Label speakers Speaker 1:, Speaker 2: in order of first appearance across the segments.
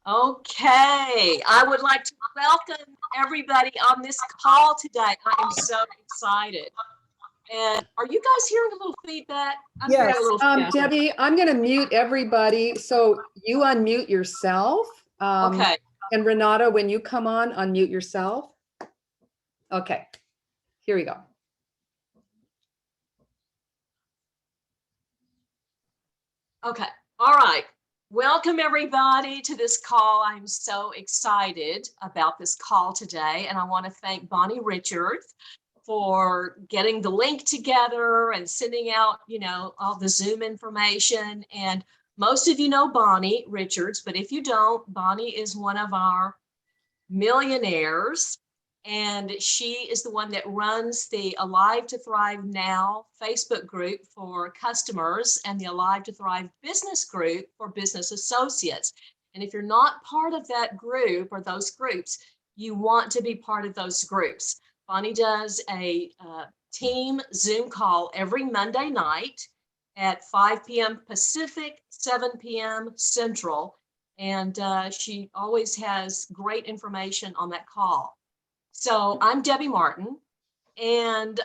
Speaker 1: Okay, I would like to welcome everybody on this call today. I am so excited. And are you guys hearing a little feedback? I'm
Speaker 2: Yes,
Speaker 1: hearing a little feedback.
Speaker 2: Debbie, I'm going to mute everybody. So you unmute yourself.
Speaker 1: Okay.
Speaker 2: And Renata, when you come on, unmute yourself. Okay, here we go.
Speaker 1: Okay. All right. Welcome everybody to this call. I'm so excited about this call today. And I want to thank Bonnie Richards for getting the link together and sending out, all the Zoom information. And most of you know Bonnie Richards, but if you don't, Bonnie is one of our millionaires. And she is the one that runs the Alive to Thrive Now Facebook group for customers and the Alive to Thrive business group for business associates. And if you're not part of that group or those groups, you want to be part of those groups. Bonnie does a team Zoom call every Monday night at 5 p.m. Pacific, 7 p.m. Central. And she always has great information on that call. So I'm Debbie Martin, and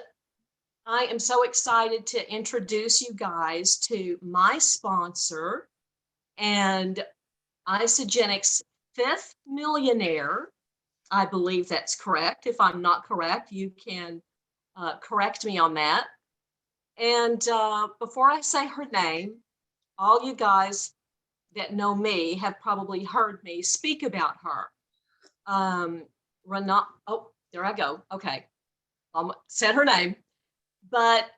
Speaker 1: I am so excited to introduce you guys to my sponsor and Isagenix 5th Millionaire. I believe that's correct. If I'm not correct, you can correct me on that. And before I say her name, all you guys that know me have probably heard me speak about her. Renata, oh, there I go. Okay, said her name, but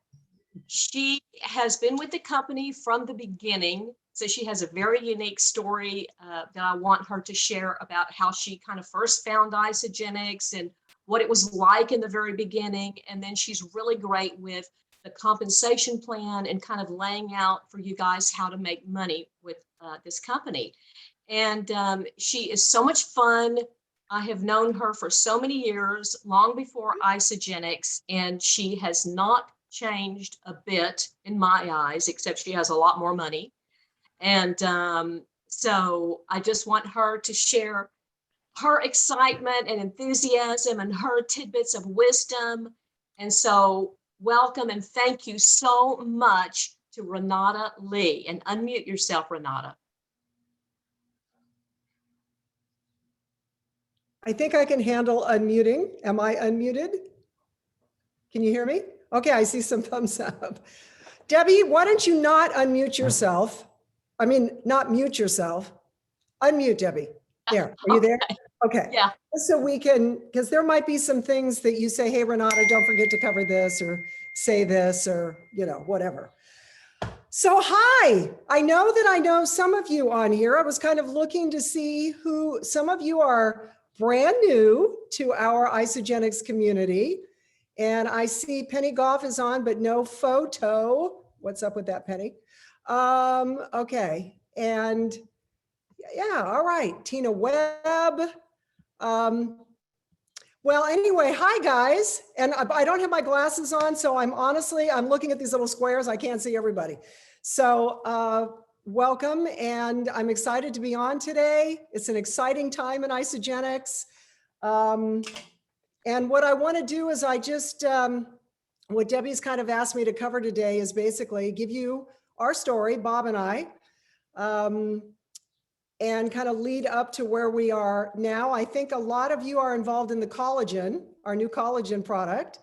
Speaker 1: she has been with the company from the beginning. So she has a very unique story that I want her to share about how she kind of first found Isagenix and what it was like in the very beginning. And then she's really great with the compensation plan and kind of laying out for you guys how to make money with this company. And she is so much fun. I have known her for so many years, long before Isagenix, and she has not changed a bit in my eyes, except she has a lot more money. And so I just want her to share her excitement and enthusiasm and her tidbits of wisdom. And so welcome and thank you so much to Renata Lee. And unmute yourself, Renata.
Speaker 3: I think I can handle unmuting. Am I unmuted? Can you hear me? Okay, I see some thumbs up. Debbie, why don't you not unmute yourself? I mean, not mute yourself. Unmute, Debbie. There, are you there? Okay.
Speaker 1: Yeah.
Speaker 3: So we can, because there might be some things that you say, hey, Renata, don't forget to cover this or say this or, whatever. So hi, I know some of you on here. I was kind of looking to see who, some of you are brand new to our Isagenix community. And I see Penny Goff is on, but no photo. What's up with that, Penny? Okay. And yeah, all right. Tina Webb. Well, anyway, hi guys. And I don't have my glasses on, so I'm looking at these little squares. I can't see everybody. So welcome, and I'm excited to be on today. It's an exciting time in Isagenix. And what I want to do is what Debbie's kind of asked me to cover today is basically give you our story, Bob and I, and kind of lead up to where we are now. I think a lot of you are involved in the collagen, our new collagen product,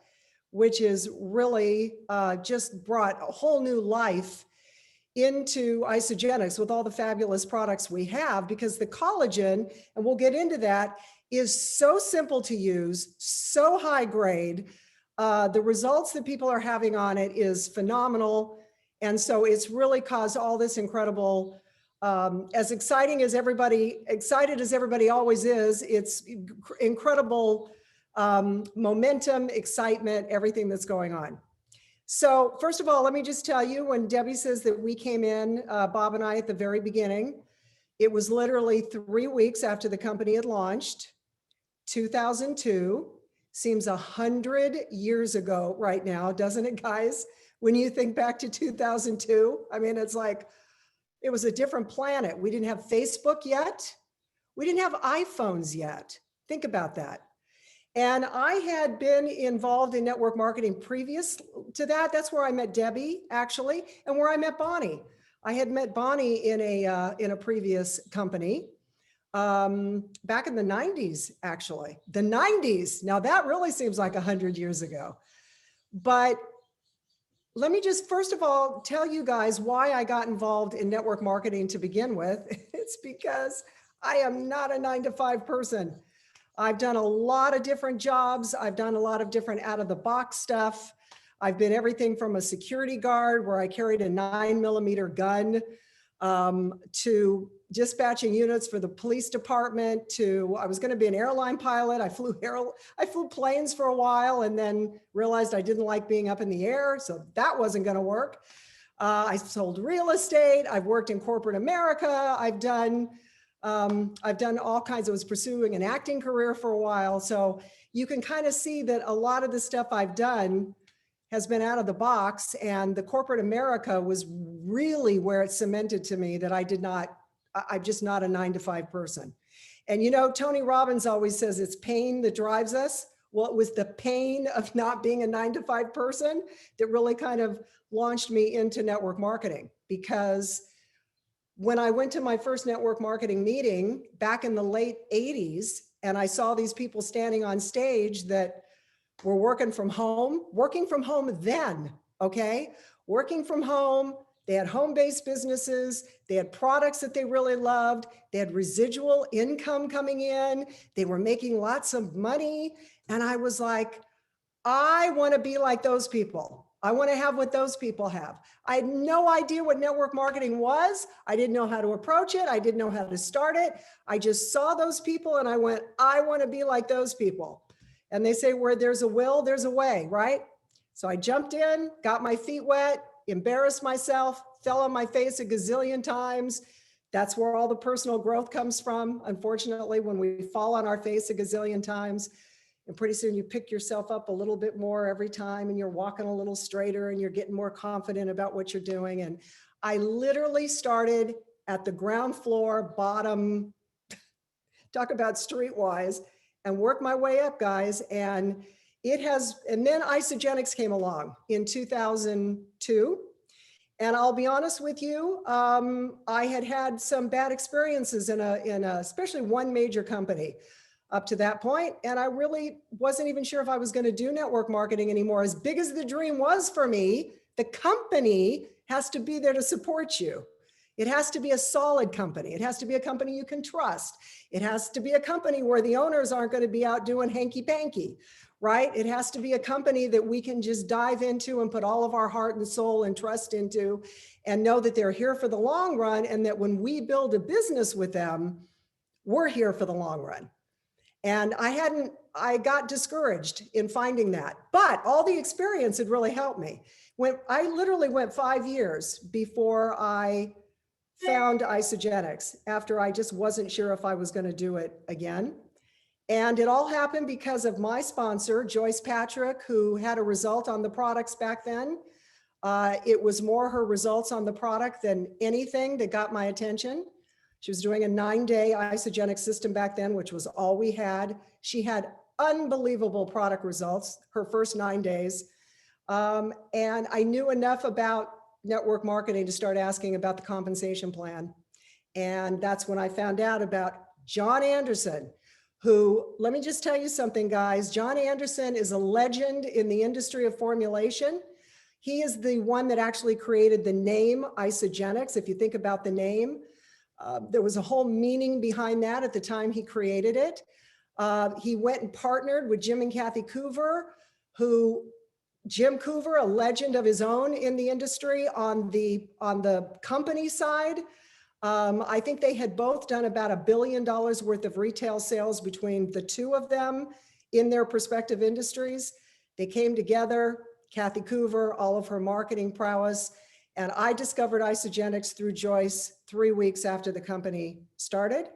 Speaker 3: which is really just brought a whole new life into Isagenix with all the fabulous products we have, because the collagen, and we'll get into that, is so simple to use, so high grade. The results that people are having on it is phenomenal. And so it's really caused all this incredible, as excited as everybody always is, it's incredible momentum, excitement, everything that's going on. So first of all, let me just tell you, when Debbie says that we came in, Bob and I, at the very beginning, it was literally 3 weeks after the company had launched, 2002. Seems 100 years ago right now, doesn't it, guys? When you think back to 2002, I mean, it's like, it was a different planet. We didn't have Facebook yet. We didn't have iPhones yet. Think about that. And I had been involved in network marketing previous to that. That's where I met Debbie, actually, and where I met Bonnie. I had met Bonnie in a previous company back in the 90s, actually. The 90s. Now that really seems like 100 years ago. But let me just first of all tell you guys why I got involved in network marketing to begin with. It's because I am not a 9-to-5 person. I've done a lot of different jobs. I've done a lot of different out of the box stuff. I've been everything from a security guard where I carried a 9mm gun to dispatching units for the police department, to I was going to be an airline pilot. I flew planes for a while and then realized I didn't like being up in the air. So that wasn't going to work. I sold real estate. I've worked in corporate America. I've done all kinds. I was pursuing an acting career for a while. So you can kind of see that a lot of the stuff I've done has been out of the box, and the corporate America was really where it cemented to me that I'm just not a 9-to-5 person. And you know, Tony Robbins always says it's pain that drives us. Well, it was the pain of not being a 9-to-5 person that really kind of launched me into network marketing, because when I went to my first network marketing meeting back in the late 80s, and I saw these people standing on stage that were working from home then, okay? Working from home, they had home-based businesses, they had products that they really loved, they had residual income coming in, they were making lots of money, and I was like, I wanna be like those people. I wanna have what those people have. I had no idea what network marketing was. I didn't know how to approach it. I didn't know how to start it. I just saw those people and I went, I wanna be like those people. And they say where there's a will, there's a way, right? So I jumped in, got my feet wet, embarrassed myself, fell on my face a gazillion times. That's where all the personal growth comes from. Unfortunately, when we fall on our face a gazillion times, and pretty soon you pick yourself up a little bit more every time, and you're walking a little straighter and you're getting more confident about what you're doing. And I literally started at the ground floor, bottom, talk about streetwise, and work my way up, guys. And then Isagenix came along in 2002. And I'll be honest with you, I had some bad experiences in especially one major company up to that point. And I really wasn't even sure if I was going to do network marketing anymore. As big as the dream was for me, the company has to be there to support you. It has to be a solid company. It has to be a company you can trust. It has to be a company where the owners aren't going to be out doing hanky-panky, right? It has to be a company that we can just dive into and put all of our heart and soul and trust into, and know that they're here for the long run, and that when we build a business with them, we're here for the long run. And I got discouraged in finding that, but all the experience had really helped me. I literally went 5 years before I found Isagenix, after I just wasn't sure if I was going to do it again. And it all happened because of my sponsor, Joyce Patrick, who had a result on the products back then. It was more her results on the product than anything that got my attention. She was doing a 9-day Isagenix system back then, which was all we had. She had unbelievable product results her first 9 days. And I knew enough about network marketing to start asking about the compensation plan. And that's when I found out about John Anderson, who, let me just tell you something, guys. John Anderson is a legend in the industry of formulation. He is the one that actually created the name Isagenix. If you think about the name, there was a whole meaning behind that at the time he created it. He went and partnered with Jim and Kathy Coover, Jim Coover, a legend of his own in the industry on the company side. I think they had both done about $1 billion worth of retail sales between the two of them in their respective industries. They came together, Kathy Coover, all of her marketing prowess, and I discovered Isagenix through Joyce 3 weeks after the company started.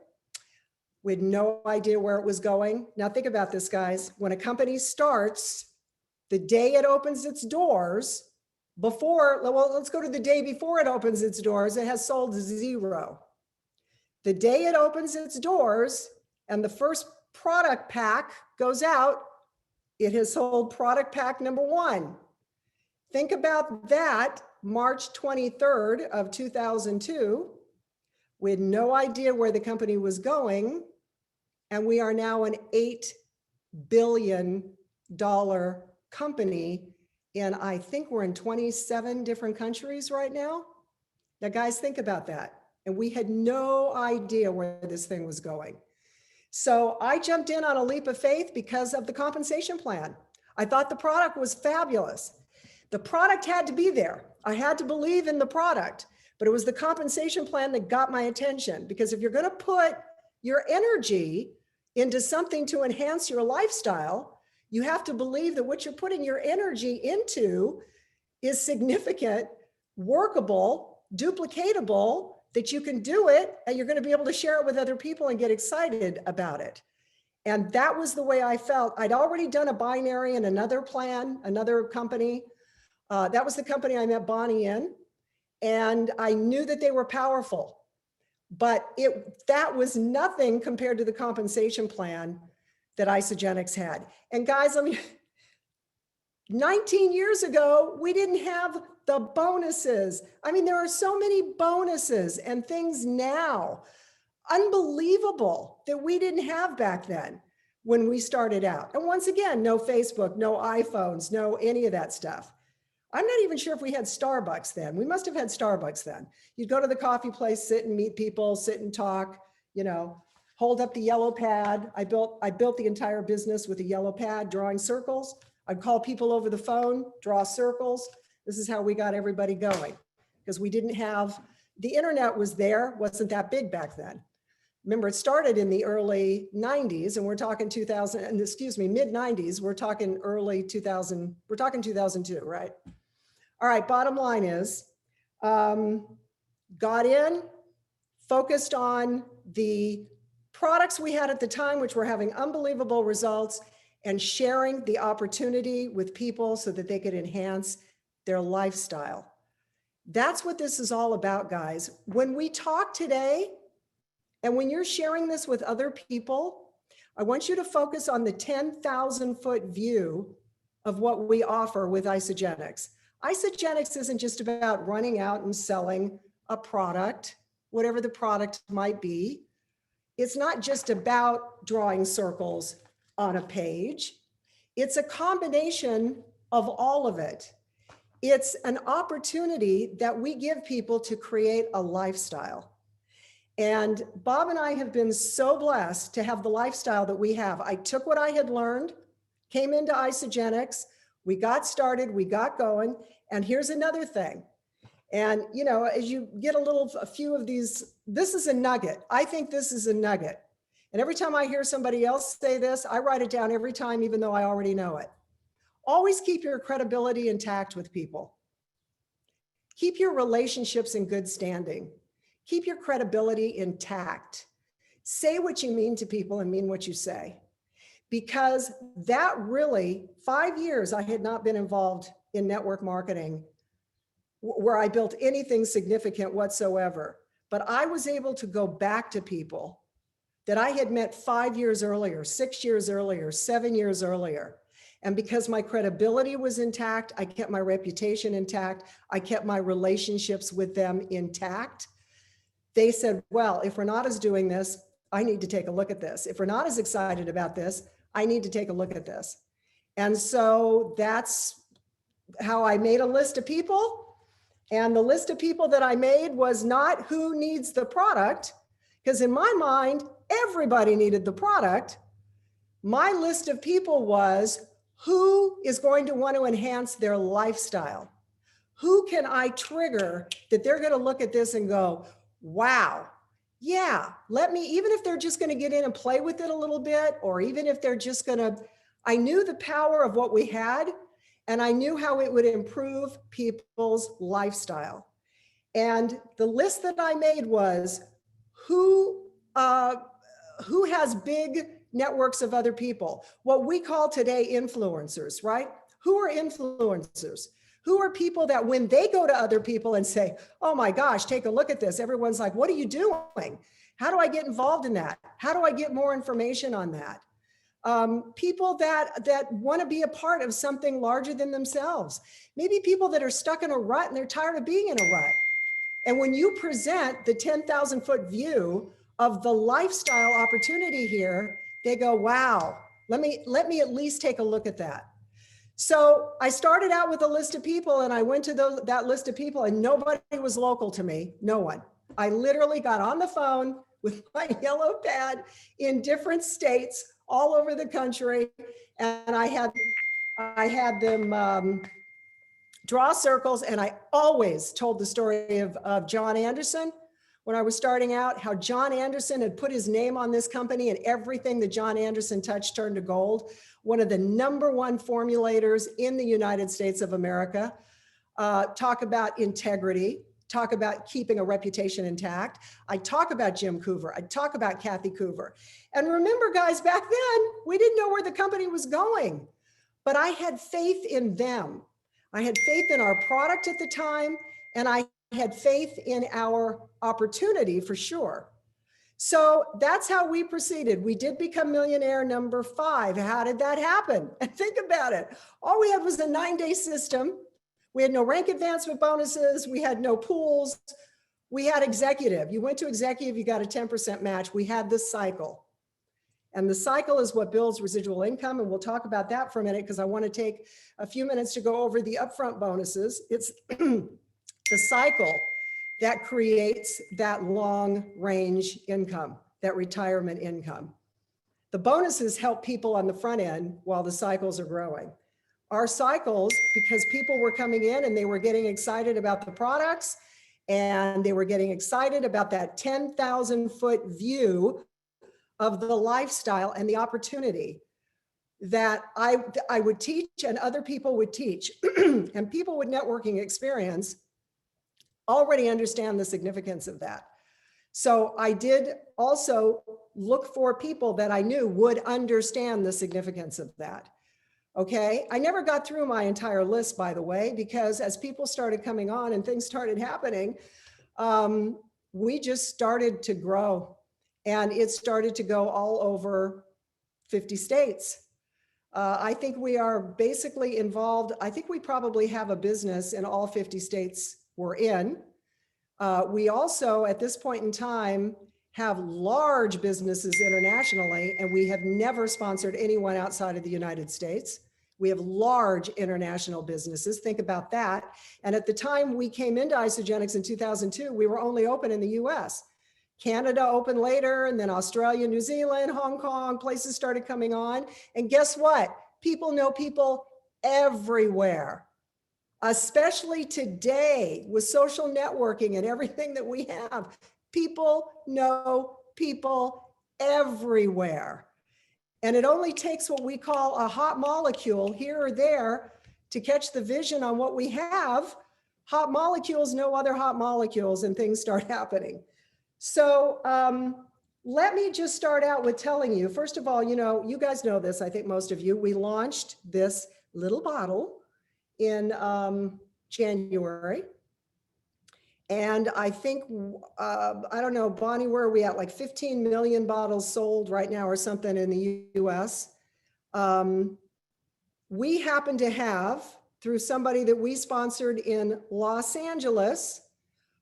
Speaker 3: We had no idea where it was going. Now think about this, guys. When a company starts, the day it opens its doors, let's go to the day before it opens its doors, it has sold 0. The day it opens its doors and the first product pack goes out, it has sold product pack number 1. Think about that, March 23rd of 2002. We had no idea where the company was going, and we are now an $8 billion company, and I think we're in 27 different countries right now. Now, guys, think about that. And we had no idea where this thing was going. So I jumped in on a leap of faith because of the compensation plan. I thought the product was fabulous. The product had to be there. I had to believe in the product, but it was the compensation plan that got my attention, because if you're going to put your energy into something to enhance your lifestyle, you have to believe that what you're putting your energy into is significant, workable, duplicatable, that you can do it and you're going to be able to share it with other people and get excited about it. And that was the way I felt. I'd already done a binary in another plan, another company. That was the company I met Bonnie in. And I knew that they were powerful, but that was nothing compared to the compensation plan that Isagenix had. And guys, 19 years ago, we didn't have the bonuses. I mean, there are so many bonuses and things now, unbelievable, that we didn't have back then when we started out. And once again, no Facebook, no iPhones, no any of that stuff. I'm not even sure if we had Starbucks then. We must have had Starbucks then. You'd go to the coffee place, sit and meet people, sit and talk, hold up the yellow pad. I built the entire business with a yellow pad, drawing circles. I'd call people over the phone, draw circles. This is how we got everybody going, because we didn't have, the internet was there, wasn't that big back then. Remember, it started in the early 90s, and we're talking mid 90s, we're talking early 2000, we're talking 2002, right? All right, bottom line is, got in, focused on the products we had at the time, which were having unbelievable results, and sharing the opportunity with people so that they could enhance their lifestyle. That's what this is all about, guys. When we talk today, and when you're sharing this with other people, I want you to focus on the 10,000-foot view of what we offer with Isagenix. Isagenix isn't just about running out and selling a product, whatever the product might be. It's not just about drawing circles on a page. It's a combination of all of it. It's an opportunity that we give people to create a lifestyle. And Bob and I have been so blessed to have the lifestyle that we have. I took what I had learned, came into Isagenix, we got started, we got going, and here's another thing. And as you get a few of these, this is a nugget. I think this is a nugget. And every time I hear somebody else say this, I write it down every time, even though I already know it. Always keep your credibility intact with people. Keep your relationships in good standing. Keep your credibility intact. Say what you mean to people and mean what you say. Because that really, 5 years I had not been involved in network marketing where I built anything significant whatsoever. But I was able to go back to people that I had met 5 years earlier, 6 years earlier, 7 years earlier. And because my credibility was intact, I kept my reputation intact, I kept my relationships with them intact. They said, well, if Renata's doing this, I need to take a look at this. If Renata's excited about this, I need to take a look at this. And so that's how I made a list of people. And the list of people that I made was not who needs the product, because in my mind, everybody needed the product. My list of people was who is going to want to enhance their lifestyle? Who can I trigger that they're going to look at this and go, wow, yeah, even if they're just going to get in and play with it a little bit, or even if they're just going to, I knew the power of what we had, and I knew how it would improve people's lifestyle. And the list that I made was who has big networks of other people, what we call today influencers, right? Who are influencers? Who are people that when they go to other people and say, oh my gosh, take a look at this, everyone's like, what are you doing? How do I get involved in that? How do I get more information on that? People that want to be a part of something larger than themselves. Maybe people that are stuck in a rut and they're tired of being in a rut. And when you present the 10,000 foot view of the lifestyle opportunity here, they go, wow, let me at least take a look at that. So I started out with a list of people and I went to that list of people and nobody was local to me, no one. I literally got on the phone with my yellow pad in different states all over the country. And I had them draw circles. And I always told the story of John Anderson when I was starting out, how John Anderson had put his name on this company and everything that John Anderson touched turned to gold. One of the #1 formulators in the United States of America. Talk about integrity, talk about keeping a reputation intact. I talk about Jim Coover. I talk about Kathy Coover. And remember, guys, back then, we didn't know where the company was going, but I had faith in them. I had faith in our product at the time, and I had faith in our opportunity for sure. So that's how we proceeded. We did become millionaire #5. How did that happen? And think about it. All we had was a 9-day system. We had no rank advancement bonuses. We had no pools. We had executive. You went to executive, you got a 10% match. We had this cycle. And the cycle is what builds residual income. And we'll talk about that for a minute because I want to take a few minutes to go over the upfront bonuses. It's the cycle that creates that long range income, that retirement income. The bonuses help people on the front end while the cycles are growing. Our cycles, because people were coming in and they were getting excited about the products and they were getting excited about that 10,000 foot view of the lifestyle and the opportunity that I would teach and other people would teach. And people with networking experience already understand the significance of that. So I did also look for people that I knew would understand the significance of that. Okay, I never got through my entire list, by the way, because as people started coming on and things started happening, we just started to grow and it started to go all over 50 states. I think we are basically involved. I think we probably have a business in all 50 states we're in. We also, at this point in time, have large businesses internationally, and we have never sponsored anyone outside of the United States. We have large international businesses. Think about that. And at the time we came into Isagenix in 2002, we were only open in the US. Canada opened later, and then Australia, New Zealand, Hong Kong, places started coming on. And guess what? People know people everywhere, especially today with social networking and everything that we have. People know people everywhere. And it only takes what we call a hot molecule here or there to catch the vision on what we have. Hot molecules know other hot molecules and things start happening. So let me just start out with telling you, first of all, you guys know this, I think most of you, we launched this little bottle in January. And I think, I don't know, Bonnie, where are we at? Like 15 million bottles sold right now or something in the US. We happen to have, through somebody that we sponsored in Los Angeles,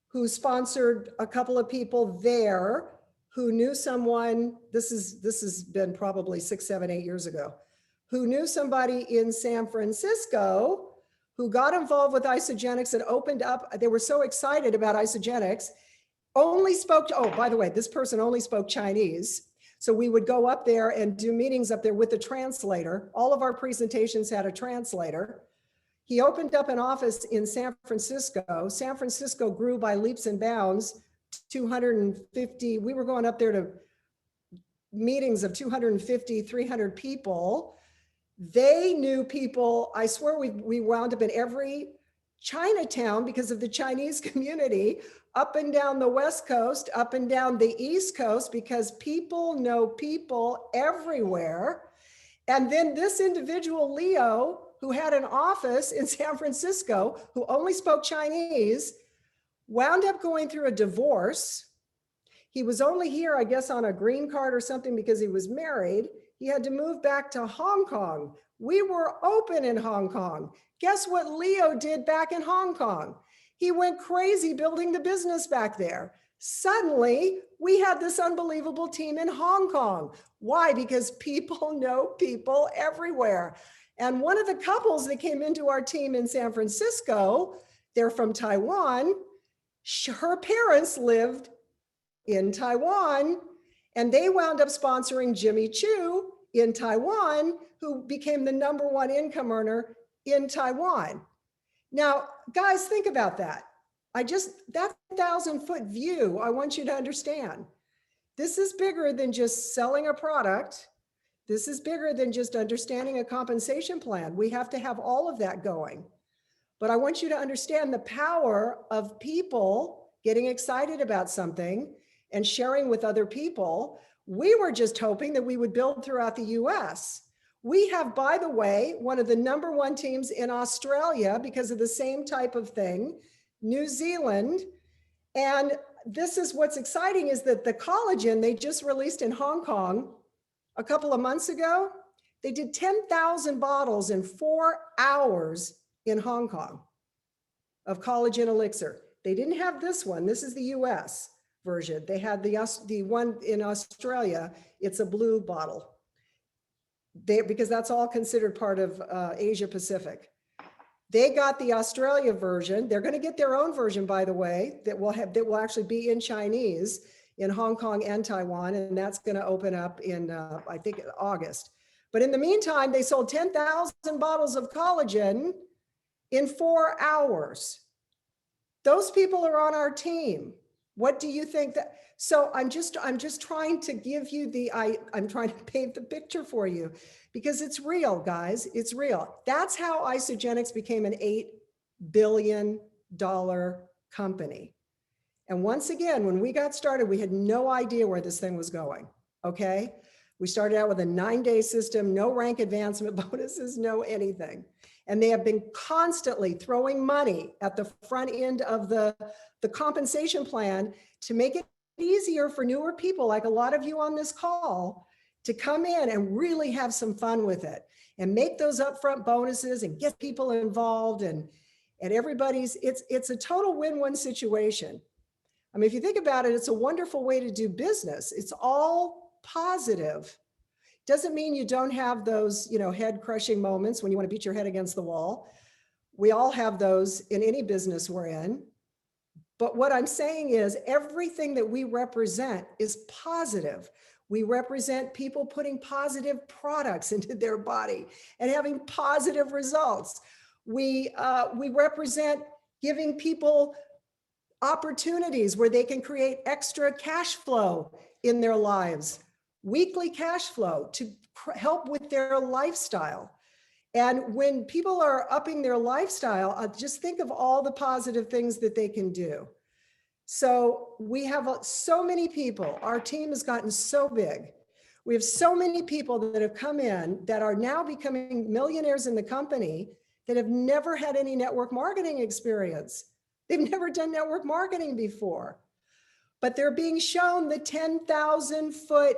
Speaker 3: who sponsored a couple of people there who knew someone, this has been probably 6, 7, 8 years ago, who knew somebody in San Francisco who got involved with Isagenix and opened up. They were so excited about Isagenix, only spoke, oh, by the way, this person only spoke Chinese. So we would go up there and do meetings up there with the translator. All of our presentations had a translator. He opened up an office in San Francisco. San Francisco grew by leaps and bounds, 250. We were going up there to meetings of 250, 300 people. They knew people. I swear we wound up in every Chinatown because of the Chinese community, up and down the West Coast, up and down the East Coast, because people know people everywhere. And then this individual, Leo, who had an office in San Francisco, who only spoke Chinese, wound up going through a divorce. He was only here, I guess, on a green card or something because he was married. He had to move back to Hong Kong. We were open in Hong Kong. Guess what Leo did back in Hong Kong? He went crazy building the business back there. Suddenly, we had this unbelievable team in Hong Kong. Why? Because people know people everywhere. And one of the couples that came into our team in San Francisco, they're from Taiwan. Her parents lived in Taiwan, and they wound up sponsoring Jimmy Choo in Taiwan, who became the #1 income earner in Taiwan. Now, guys, think about that. That 1,000-foot view, I want you to understand. This is bigger than just selling a product. This is bigger than just understanding a compensation plan. We have to have all of that going. But I want you to understand the power of people getting excited about something and sharing with other people. We were just hoping that we would build throughout the US. We have, by the way, one of the #1 teams in Australia because of the same type of thing, New Zealand. And this is what's exciting is that the collagen they just released in Hong Kong a couple of months ago, they did 10,000 bottles in 4 hours in Hong Kong of Collagen Elixir. They didn't have this one. This is the US version. They had the one in Australia. It's a blue bottle. Because that's all considered part of Asia Pacific. They got the Australia version. They're going to get their own version, by the way, that will actually be in Chinese in Hong Kong and Taiwan, and that's going to open up in I think August. But in the meantime, they sold 10,000 bottles of collagen in 4 hours. Those people are on our team. What do you think that? So I'm just trying to give you I'm trying to paint the picture for you because it's real, guys. It's real. That's how Isagenix became an $8 billion company. And once again, when we got started, we had no idea where this thing was going. Okay. We started out with a 9-day system, no rank advancement bonuses, no anything. And they have been constantly throwing money at the front end of the compensation plan to make it easier for newer people, like a lot of you on this call, to come in and really have some fun with it and make those upfront bonuses and get people involved and everybody's, it's a total win-win situation. I mean, if you think about it, it's a wonderful way to do business. It's all positive. Doesn't mean you don't have those, head crushing moments when you want to beat your head against the wall. We all have those in any business we're in. But what I'm saying is everything that we represent is positive. We represent people putting positive products into their body and having positive results. We represent giving people opportunities where they can create extra cash flow in their lives, weekly cash flow to help with their lifestyle. And when people are upping their lifestyle, just think of all the positive things that they can do. So we have so many people, our team has gotten so big. We have so many people that have come in that are now becoming millionaires in the company that have never had any network marketing experience. They've never done network marketing before, but they're being shown the 10,000-foot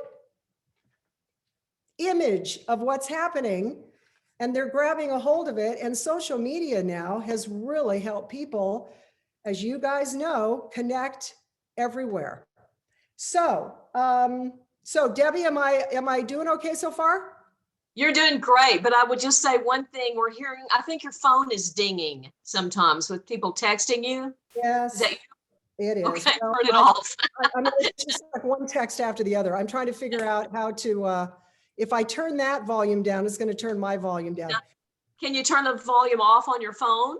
Speaker 3: image of what's happening, and they're grabbing a hold of it. And social media now has really helped people, as you guys know, connect everywhere. So, Debbie, am I doing okay so far?
Speaker 1: You're doing great, but I would just say one thing. We're hearing, I think your phone is dinging sometimes with people texting you.
Speaker 3: Yes,
Speaker 1: Is that you?
Speaker 3: it is.
Speaker 1: Okay,
Speaker 3: Well,
Speaker 1: turn it off.
Speaker 3: it's just like one text after the other. I'm trying to figure out how to, if I turn that volume down, it's going to turn my volume down.
Speaker 1: Can you turn the volume off on your phone?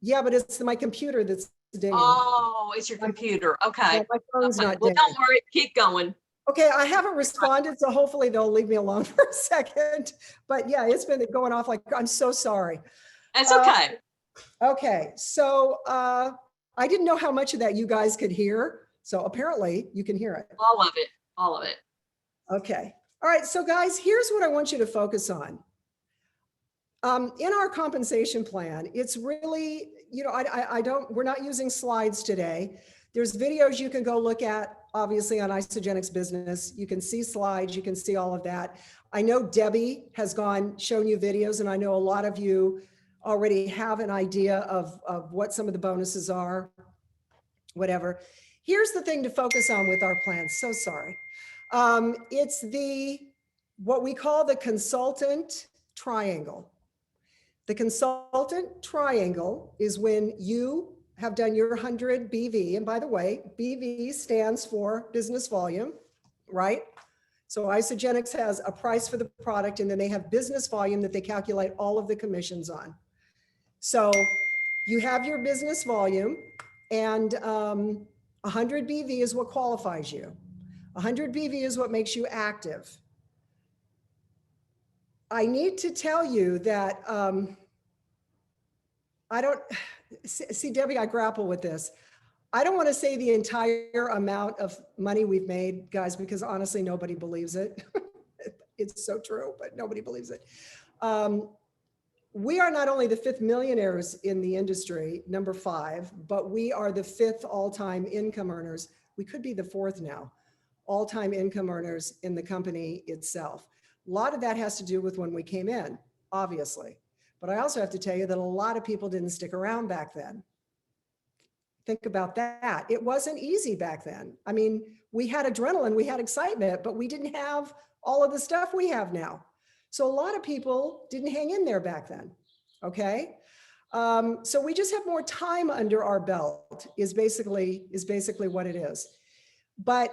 Speaker 3: Yeah, but it's my computer that's dinging.
Speaker 1: Oh, it's your computer. Okay.
Speaker 3: Yeah, my phone's
Speaker 1: Okay.
Speaker 3: not
Speaker 1: Well,
Speaker 3: dinging.
Speaker 1: don't worry. Keep going.
Speaker 3: Okay, I haven't responded, so hopefully they'll leave me alone for a second. But yeah, it's been going off like, I'm so sorry.
Speaker 1: That's okay.
Speaker 3: Okay, so I didn't know how much of that you guys could hear. So apparently you can hear it.
Speaker 1: All of it. All of it.
Speaker 3: Okay. All right, so guys, here's what I want you to focus on. In our compensation plan, it's really, we're not using slides today. There's videos you can go look at, obviously on Isagenix Business. You can see slides, you can see all of that. I know Debbie has shown you videos, and I know a lot of you already have an idea of what some of the bonuses are, whatever. Here's the thing to focus on with our plans. So sorry. It's what we call the consultant triangle. The consultant triangle is when you have done your 100 BV. And by the way, BV stands for business volume, right? So Isagenix has a price for the product, and then they have business volume that they calculate all of the commissions on. So you have your business volume, and 100 BV is what qualifies you. 100 BV is what makes you active. I need to tell you that I don't see, Debbie, I grapple with this. I don't want to say the entire amount of money we've made, guys, because honestly, nobody believes it. It's so true, but nobody believes it. We are not only the 5th millionaires in the industry, number 5, but we are the 5th all-time income earners. We could be the 4th now, all-time income earners in the company itself. A lot of that has to do with when we came in, obviously. But I also have to tell you that a lot of people didn't stick around back then. Think about that. It wasn't easy back then. I mean, we had adrenaline, we had excitement, but we didn't have all of the stuff we have now. So a lot of people didn't hang in there back then, okay? So we just have more time under our belt is basically what it is. But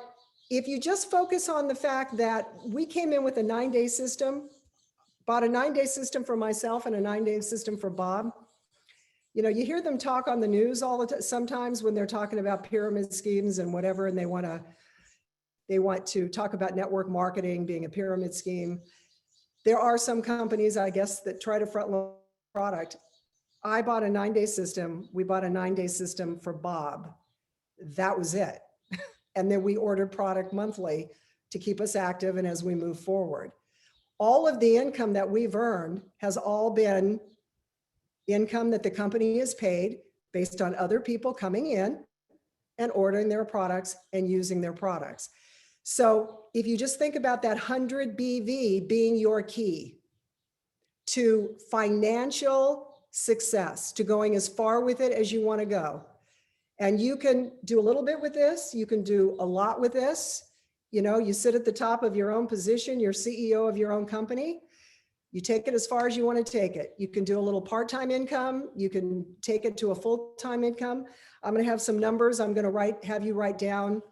Speaker 3: if you just focus on the fact that we came in with a 9-day system, bought a 9-day system for myself and a 9-day system for Bob. You know, you hear them talk on the news all the time, sometimes when they're talking about pyramid schemes and whatever, and they want to talk about network marketing being a pyramid scheme. There are some companies, I guess, that try to front load product. I bought a 9-day system. We bought a 9-day system for Bob. That was it. And then we ordered product monthly to keep us active and as we move forward. All of the income that we've earned has all been income that the company has paid based on other people coming in and ordering their products and using their products. So if you just think about that 100 BV being your key to financial success, to going as far with it as you want to go. And you can do a little bit with this, you can do a lot with this. You know, you sit at the top of your own position, you're CEO of your own company. You take it as far as you want to take it. You can do a little part-time income. You can take it to a full-time income. I'm going to have some numbers I'm going to have you write down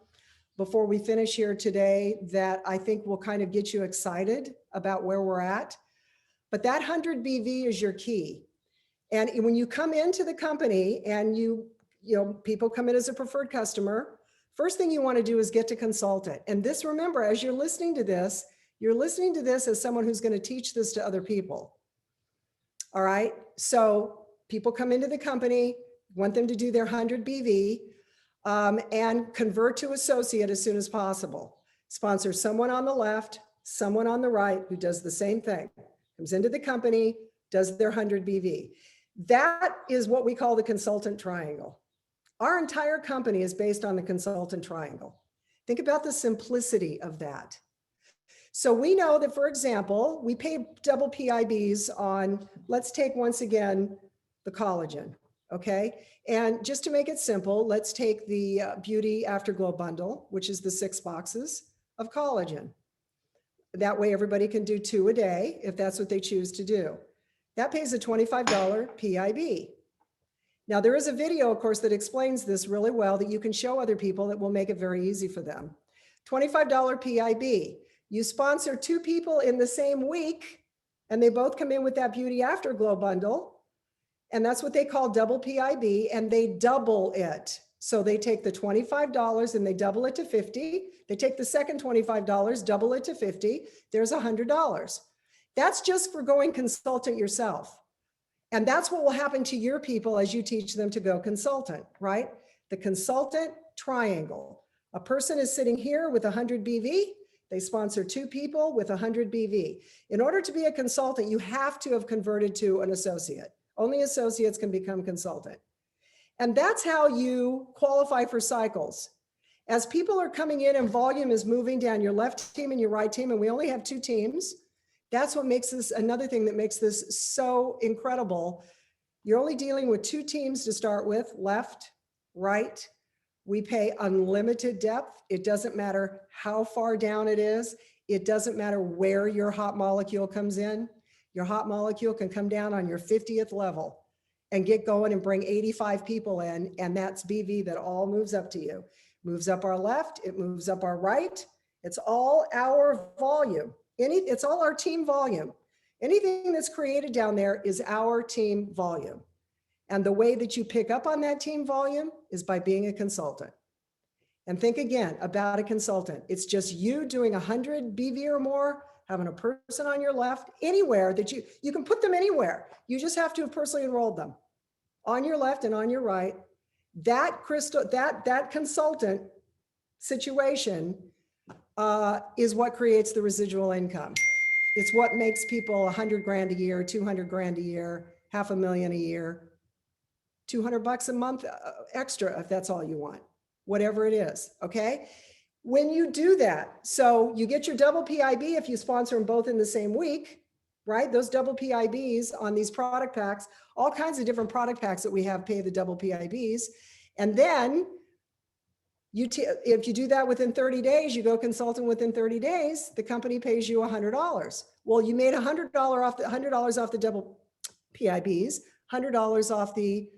Speaker 3: before we finish here today that I think will kind of get you excited about where we're at. But that 100 BV is your key. And when you come into the company and people come in as a preferred customer, first thing you want to do is get to consultant. And this, remember, as you're listening to this, you're listening to this as someone who's going to teach this to other people. All right. So people come into the company, want them to do their 100 BV and convert to associate as soon as possible. Sponsor someone on the left, someone on the right who does the same thing, comes into the company, does their 100 BV. That is what we call the consultant triangle. Our entire company is based on the consultant triangle. Think about the simplicity of that. So we know that, for example, we pay double PIBs on, let's take once again, the collagen, okay? And just to make it simple, let's take the Beauty Afterglow bundle, which is the 6 boxes of collagen. That way everybody can do 2 a day if that's what they choose to do. That pays a $25 PIB. Now there is a video, of course, that explains this really well that you can show other people that will make it very easy for them. $25 PIB. You sponsor 2 people in the same week and they both come in with that Beauty Afterglow bundle. And that's what they call double PIB, and they double it. So they take the $25 and they double it to $50. They take the second $25, double it to $50. There's $100. That's just for going consultant yourself. And that's what will happen to your people as you teach them to go consultant, right? The consultant triangle. A person is sitting here with 100 BV. They sponsor 2 people with 100 BV. In order to be a consultant, you have to have converted to an associate. Only associates can become consultant. And that's how you qualify for cycles. As people are coming in and volume is moving down your left team and your right team, and we only have 2 teams, that's what makes this another thing that makes this so incredible. You're only dealing with 2 teams to start with, left, right. We pay unlimited depth. It doesn't matter how far down it is. It doesn't matter where your hot molecule comes in. Your hot molecule can come down on your 50th level and get going and bring 85 people in. And that's BV that all moves up to you. Moves up our left, it moves up our right. It's all our volume. It's all our team volume. Anything that's created down there is our team volume. And the way that you pick up on that team volume is by being a consultant. And think again about a consultant. It's just you doing 100 BV or more, having a person on your left, anywhere that you can put them anywhere. You just have to have personally enrolled them on your left and on your right. That consultant situation is what creates the residual income. It's what makes people 100 grand a year, 200 grand a year, $500,000 a year, $200 a month extra if that's all you want, whatever it is, okay? When you do that, so you get your double PIB if you sponsor them both in the same week, right? Those double PIBs on these product packs, all kinds of different product packs that we have pay the double PIBs. And then if you do that within 30 days, you go consultant within 30 days, the company pays you $100. Well, you made $100 off the double PIBs, $100 off the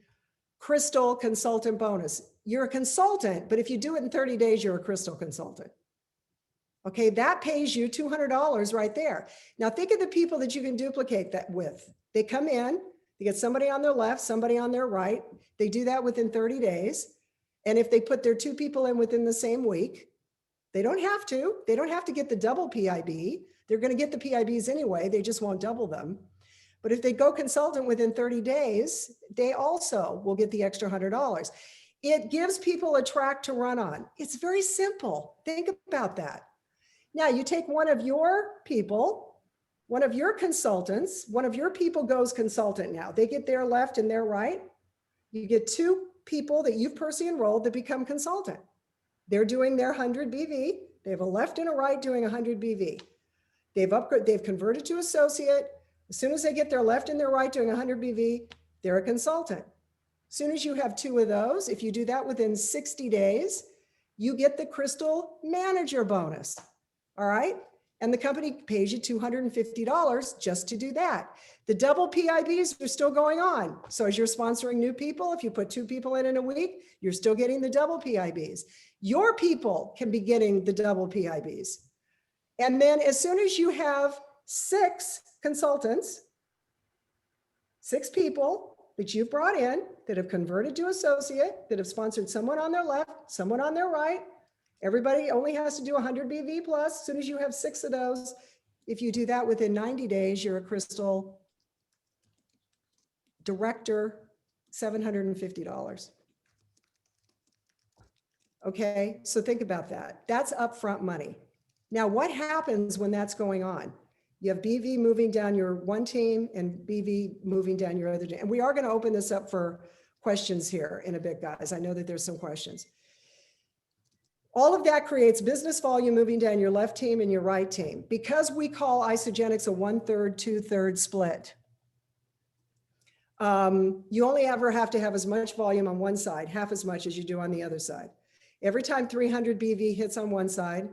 Speaker 3: Crystal consultant bonus. You're a consultant, but if you do it in 30 days, you're a Crystal consultant. Okay, that pays you $200 right there. Now think of the people that you can duplicate that with. They come in, they get somebody on their left, somebody on their right. They do that within 30 days. And if they put their 2 people in within the same week, they don't have to. They don't have to get the double PIB. They're going to get the PIBs anyway. They just won't double them. But if they go consultant within 30 days, they also will get the extra $100. It gives people a track to run on. It's very simple. Think about that. Now you take one of your people, one of your consultants, one of your people goes consultant now. They get their left and their right. You get 2 people that you've personally enrolled that become consultant. They're doing their 100 BV. They have a left and a right doing 100 BV. They've converted to associate. As soon as they get their left and their right doing 100 BV, they're a consultant. As soon as you have 2 of those, if you do that within 60 days, you get the Crystal Manager bonus. All right. And the company pays you $250 just to do that. The double PIBs are still going on. So as you're sponsoring new people, if you put 2 people in a week, you're still getting the double PIBs. Your people can be getting the double PIBs. And then as soon as you have 6 consultants, 6 people that you've brought in that have converted to associate, that have sponsored someone on their left, someone on their right. Everybody only has to do 100 BV plus. As soon as you have 6 of those, if you do that within 90 days, you're a Crystal Director, $750. Okay, so think about that. That's upfront money. Now, what happens when that's going on? You have BV moving down your one team and BV moving down your other team. And we are going to open this up for questions here in a bit, guys. I know that there's some questions. All of that creates business volume moving down your left team and your right team. Because we call Isagenix a 1/3, 2/3 split, you only ever have to have as much volume on one side, half as much as you do on the other side. Every time 300 BV hits on one side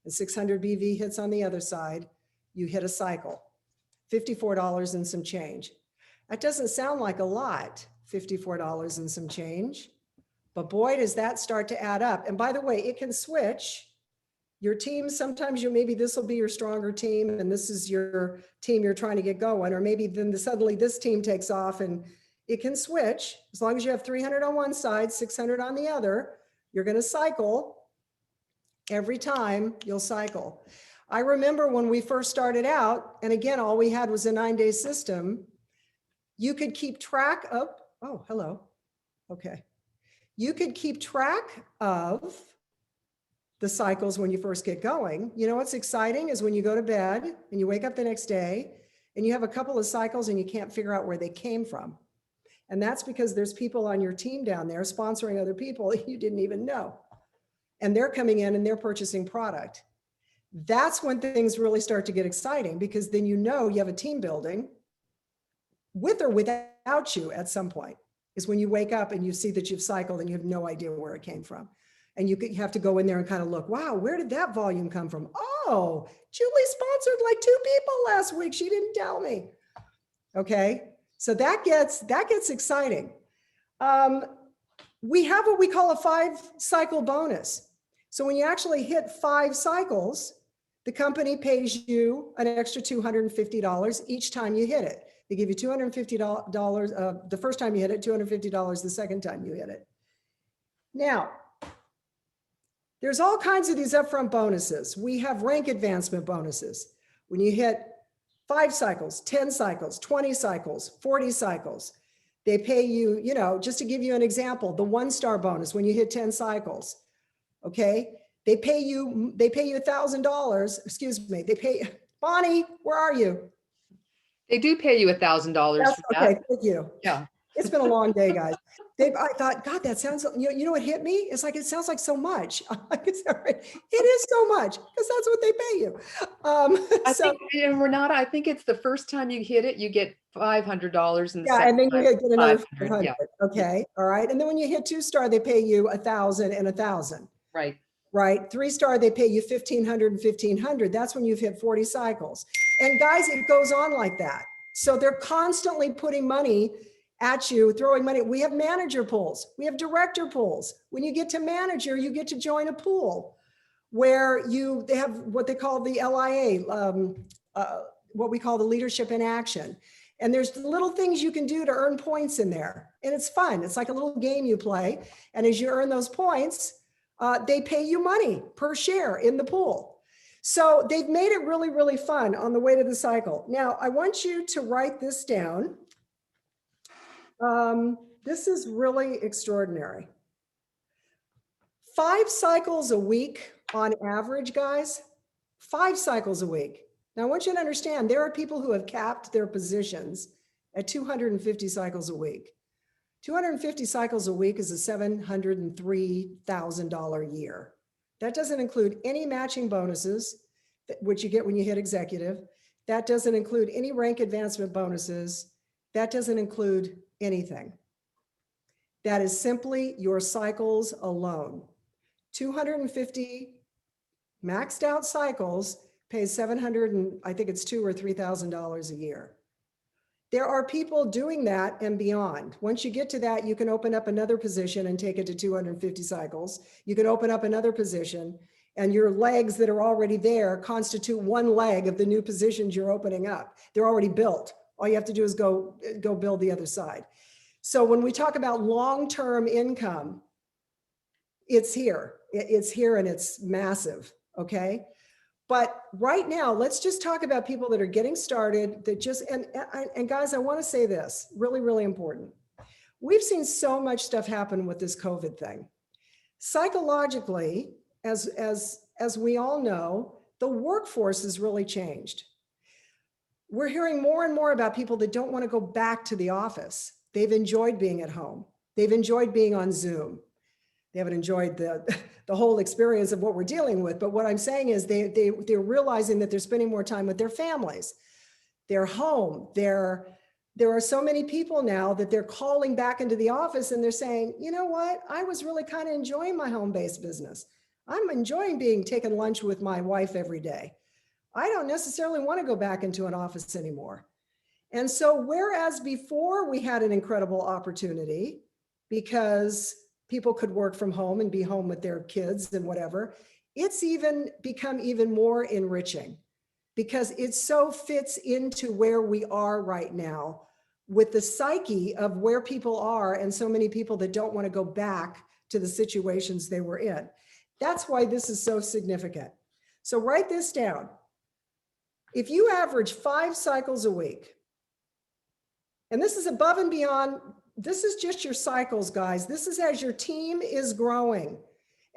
Speaker 3: and 600 BV hits on the other side, you hit a cycle, $54 and some change. That doesn't sound like a lot, $54 and some change, but boy, does that start to add up. And by the way, it can switch. Your team, sometimes maybe this will be your stronger team and this is your team you're trying to get going, or maybe then suddenly this team takes off and it can switch. As long as you have 300 on one side, 600 on the other, you're going to cycle. Every time you'll cycle. I remember when we first started out, and again, all we had was a 9-day system. You could keep track of, oh, hello. Okay. You could keep track of the cycles when you first get going. You know what's exciting is when you go to bed and you wake up the next day and you have a couple of cycles and you can't figure out where they came from. And that's because there's people on your team down there sponsoring other people you didn't even know. And they're coming in and they're purchasing product. That's when things really start to get exciting, because then you know you have a team building with or without you at some point, is when you wake up and you see that you've cycled and you have no idea where it came from. And you have to go in there and kind of look, wow, where did that volume come from? Oh, Julie sponsored like 2 people last week. She didn't tell me. Okay, so that gets exciting. We have what we call a 5-cycle bonus. So when you actually hit 5 cycles, the company pays you an extra $250 each time you hit it. They give you $250 the first time you hit it, $250 the second time you hit it. Now, there's all kinds of these upfront bonuses. We have rank advancement bonuses. When you hit 5 cycles, 10 cycles, 20 cycles, 40 cycles, they pay you, you know, just to give you an example, the 1-star bonus when you hit 10 cycles, okay? They pay you $1,000, excuse me, they pay, Bonnie, where are you?
Speaker 2: They do pay you $1,000 for that.
Speaker 3: Okay, thank you.
Speaker 2: Yeah.
Speaker 3: It's been a long day, guys. I thought, God, that sounds, you know what hit me? It's like, it sounds like so much. I'm like, it's all right. It is so much because that's what they pay you.
Speaker 2: I think, and Renata, I think it's the first time you hit it, you get $500 and the
Speaker 3: yeah,
Speaker 2: second
Speaker 3: and then you
Speaker 2: time,
Speaker 3: get another
Speaker 2: 500.
Speaker 3: 500.
Speaker 2: Yeah.
Speaker 3: Okay, all right. And then when you hit 2-star, they pay you 1,000 and 1,000.
Speaker 2: Right.
Speaker 3: Right. 3-star, they pay you 1,500 and 1,500. That's when you've hit 40 cycles. And guys, it goes on like that. So they're constantly putting money at you, throwing money. We have manager pools. We have director pools. When you get to manager, you get to join a pool where they have what they call the LIA, what we call the leadership in action. And there's little things you can do to earn points in there. And it's fun. It's like a little game you play. And as you earn those points, they pay you money per share in the pool. So they've made it really, really fun on the way to the cycle. Now, I want you to write this down. This is really extraordinary. 5 cycles a week on average, guys, 5 cycles a week. Now, I want you to understand, there are people who have capped their positions at 250 cycles a week. 250 cycles a week is a $703,000 year. That doesn't include any matching bonuses, which you get when you hit executive. That doesn't include any rank advancement bonuses. That doesn't include anything. That is simply your cycles alone. 250 maxed out cycles pays $700 and I think it's $2,000 or $3,000 a year. There are people doing that and beyond. Once you get to that, you can open up another position and take it to 250 cycles. You can open up another position, and your legs that are already there constitute 1 leg of the new positions you're opening up. They're already built. All you have to do is go build the other side. So when we talk about long-term income, it's here. It's here and it's massive, okay? But right now, let's just talk about people that are getting started, that just, and guys, I want to say this, really, really important. We've seen so much stuff happen with this COVID thing. Psychologically, as we all know, the workforce has really changed. We're hearing more and more about people that don't want to go back to the office. They've enjoyed being at home. They've enjoyed being on Zoom. They haven't enjoyed the whole experience of what we're dealing with. But what I'm saying is they're realizing that they're spending more time with their families. They're home. There are so many people now that they're calling back into the office and they're saying, you know what? I was really kind of enjoying my home-based business. I'm enjoying taking lunch with my wife every day. I don't necessarily want to go back into an office anymore. And so whereas before we had an incredible opportunity because people could work from home and be home with their kids and whatever, it's even become even more enriching because it so fits into where we are right now with the psyche of where people are and so many people that don't want to go back to the situations they were in. That's why this is so significant. So write this down. If you average 5 cycles a week, and this is above and beyond, this is just your cycles, guys. This is as your team is growing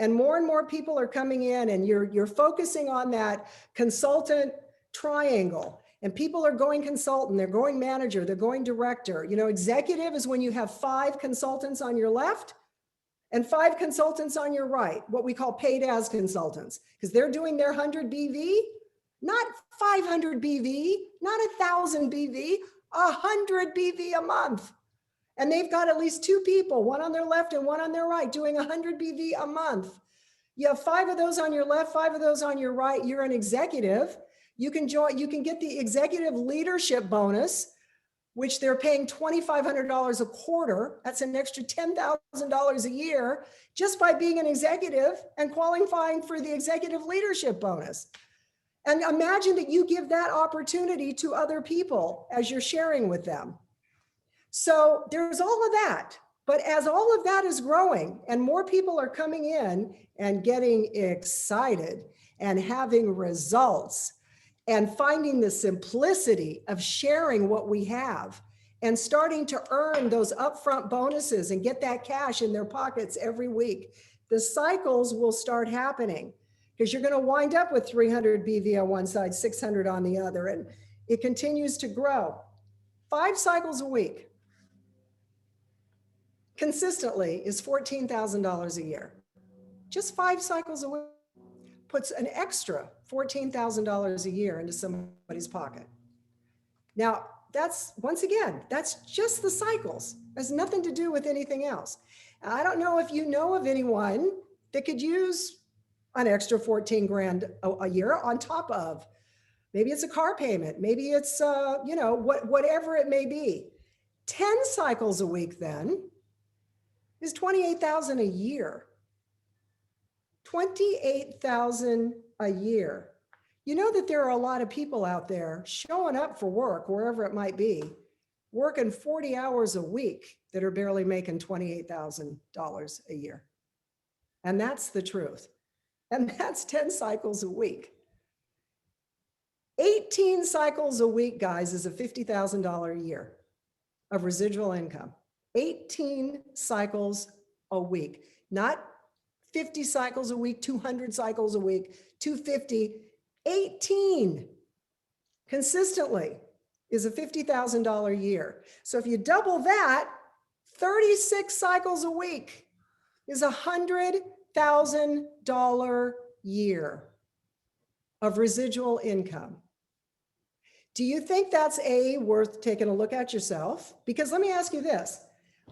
Speaker 3: And more people are coming in, and you're focusing on that consultant triangle. And people are going consultant, they're going manager, they're going director. You know, executive is when you have 5 consultants on your left and 5 consultants on your right, what we call paid as consultants, because they're doing their 100 BV, not 500 BV, not 1,000 BV, 100 BV a month. And they've got at least 2 people, one on their left and one on their right, doing 100 BV a month. You have 5 of those on your left, 5 of those on your right. You're an executive. You can get the executive leadership bonus, which they're paying $2,500 a quarter. That's an extra $10,000 a year just by being an executive and qualifying for the executive leadership bonus. And imagine that you give that opportunity to other people as you're sharing with them. So there's all of that. But as all of that is growing and more people are coming in and getting excited and having results and finding the simplicity of sharing what we have and starting to earn those upfront bonuses and get that cash in their pockets every week, the cycles will start happening, because you're going to wind up with 300 BV on one side, 600 on the other, and it continues to grow. 5 cycles a week consistently is $14,000 a year. Just 5 cycles a week puts an extra $14,000 a year into somebody's pocket. Now, that's, once again, that's just the cycles. It has nothing to do with anything else. I don't know if you know of anyone that could use an extra 14 grand a year on top of, maybe it's a car payment, maybe it's, you know, whatever it may be. 10 cycles a week then is 28,000 a year. 28,000 a year. You know that there are a lot of people out there showing up for work, wherever it might be, working 40 hours a week that are barely making $28,000 a year. And that's the truth. And that's 10 cycles a week. 18 cycles a week, guys, is a $50,000 a year of residual income. 18 cycles a week, not 50 cycles a week, 200 cycles a week, 250, 18 consistently is a $50,000 a year. So if you double that, 36 cycles a week is $100,000 year of residual income. Do you think that's worth taking a look at yourself? Because let me ask you this.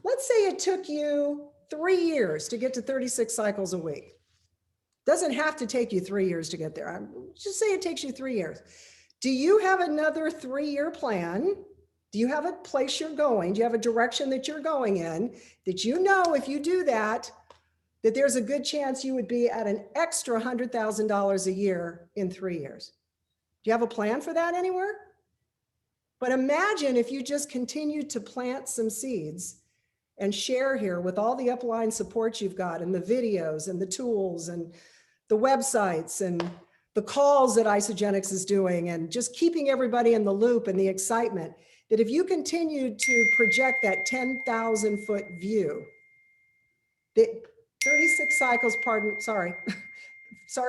Speaker 3: Let's say it took you 3 years to get to 36 cycles a week. Doesn't have to take you 3 years to get there. Just say it takes you 3 years. Do you have another 3-year plan? Do you have a place you're going? Do you have a direction that you're going in that you know if you do that, that there's a good chance you would be at an extra $100,000 a year in 3 years? Do you have a plan for that anywhere? But imagine if you just continued to plant some seeds and share here with all the upline support you've got and the videos and the tools and the websites and the calls that Isagenix is doing and just keeping everybody in the loop and the excitement, that if you continue to project that 10,000 foot view, that 36 cycles, sorry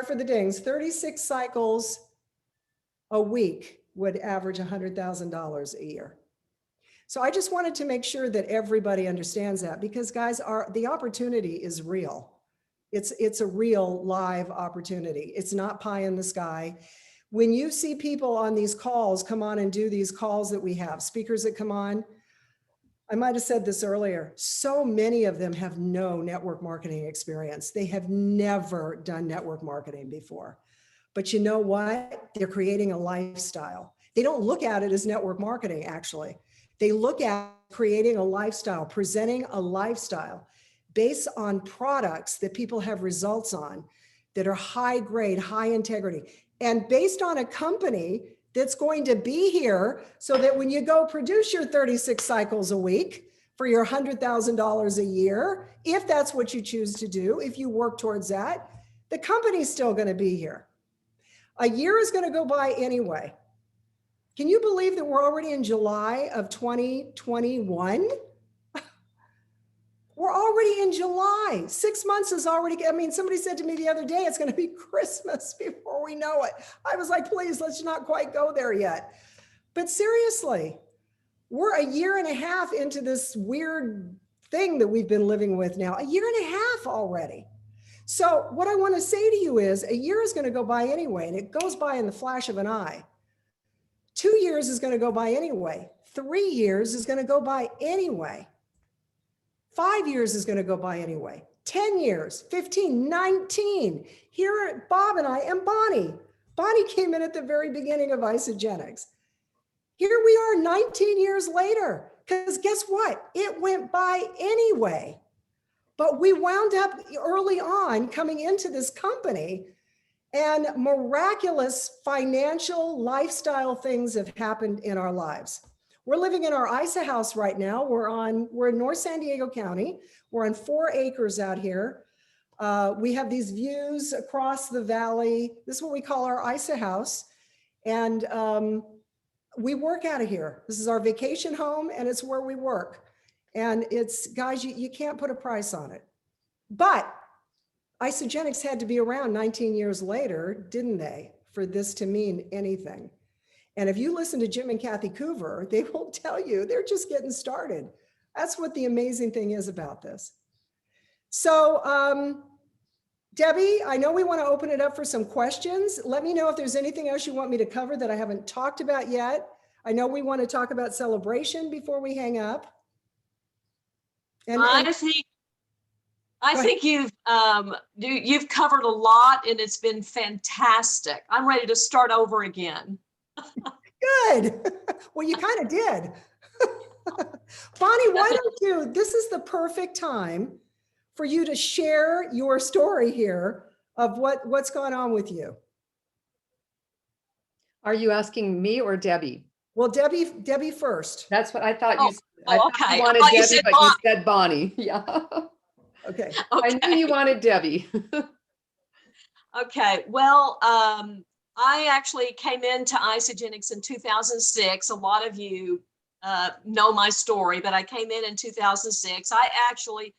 Speaker 3: for the dings, 36 cycles a week would average $100,000 a year. So I just wanted to make sure that everybody understands that, because guys, the opportunity is real. It's a real live opportunity. It's not pie in the sky. When you see people on these calls come on and do these calls that we have, speakers that come on, I might have said this earlier, so many of them have no network marketing experience. They have never done network marketing before. But you know what? They're creating a lifestyle. They don't look at it as network marketing, actually. They look at creating a lifestyle, presenting a lifestyle based on products that people have results on, that are high grade, high integrity, and based on a company that's going to be here so that when you go produce your 36 cycles a week for your $100,000 a year, if that's what you choose to do, if you work towards that, the company's still going to be here. A year is going to go by anyway. Can you believe that we're already in July of 2021? We're already in July. 6 months is already, I mean, somebody said to me the other day, it's going to be Christmas before we know it. I was like, please, let's not quite go there yet. But seriously, we're a year and a half into this weird thing that we've been living with now, a year and a half already. So what I want to say to you is a year is going to go by anyway, and it goes by in the flash of an eye. 2 years is going to go by anyway. 3 years is going to go by anyway. 5 years is going to go by anyway. 10 years, 15, 19. Here are Bob and I and Bonnie. Bonnie came in at the very beginning of Isagenix. Here we are 19 years later, because guess what? It went by anyway. But we wound up early on coming into this company, and miraculous financial lifestyle things have happened in our lives. We're living in our ISA house right now. We're in North San Diego County. We're on 4 acres out here. We have these views across the valley. This is what we call our ISA house. And we work out of here. This is our vacation home, and it's where we work. And it's, guys, you can't put a price on it. But Isagenix had to be around 19 years later, didn't they, for this to mean anything? And if you listen to Jim and Kathy Coover, they will tell you they're just getting started. That's what the amazing thing is about this. So, Debbie, I know we want to open it up for some questions. Let me know if there's anything else you want me to cover that I haven't talked about yet. I know we want to talk about celebration before we hang up.
Speaker 1: I think you've covered a lot, and it's been fantastic. I'm ready to start over again.
Speaker 3: Good. Well, you kind of did. Bonnie, why don't you, this is the perfect time for you to share your story here of what's going on with you.
Speaker 2: Are you asking me or Debbie?
Speaker 3: Well, Debbie first.
Speaker 2: That's what I thought
Speaker 1: Oh,
Speaker 2: you said. I thought
Speaker 1: okay.
Speaker 2: you wanted
Speaker 1: I thought you
Speaker 2: Debbie,
Speaker 1: said
Speaker 2: but
Speaker 1: Bonnie.
Speaker 2: you said Bonnie. Yeah.
Speaker 3: Okay.
Speaker 2: I knew you wanted Debbie.
Speaker 1: Okay. Well, I actually came into Isagenix in 2006. A lot of you know my story, but I came in 2006. I actually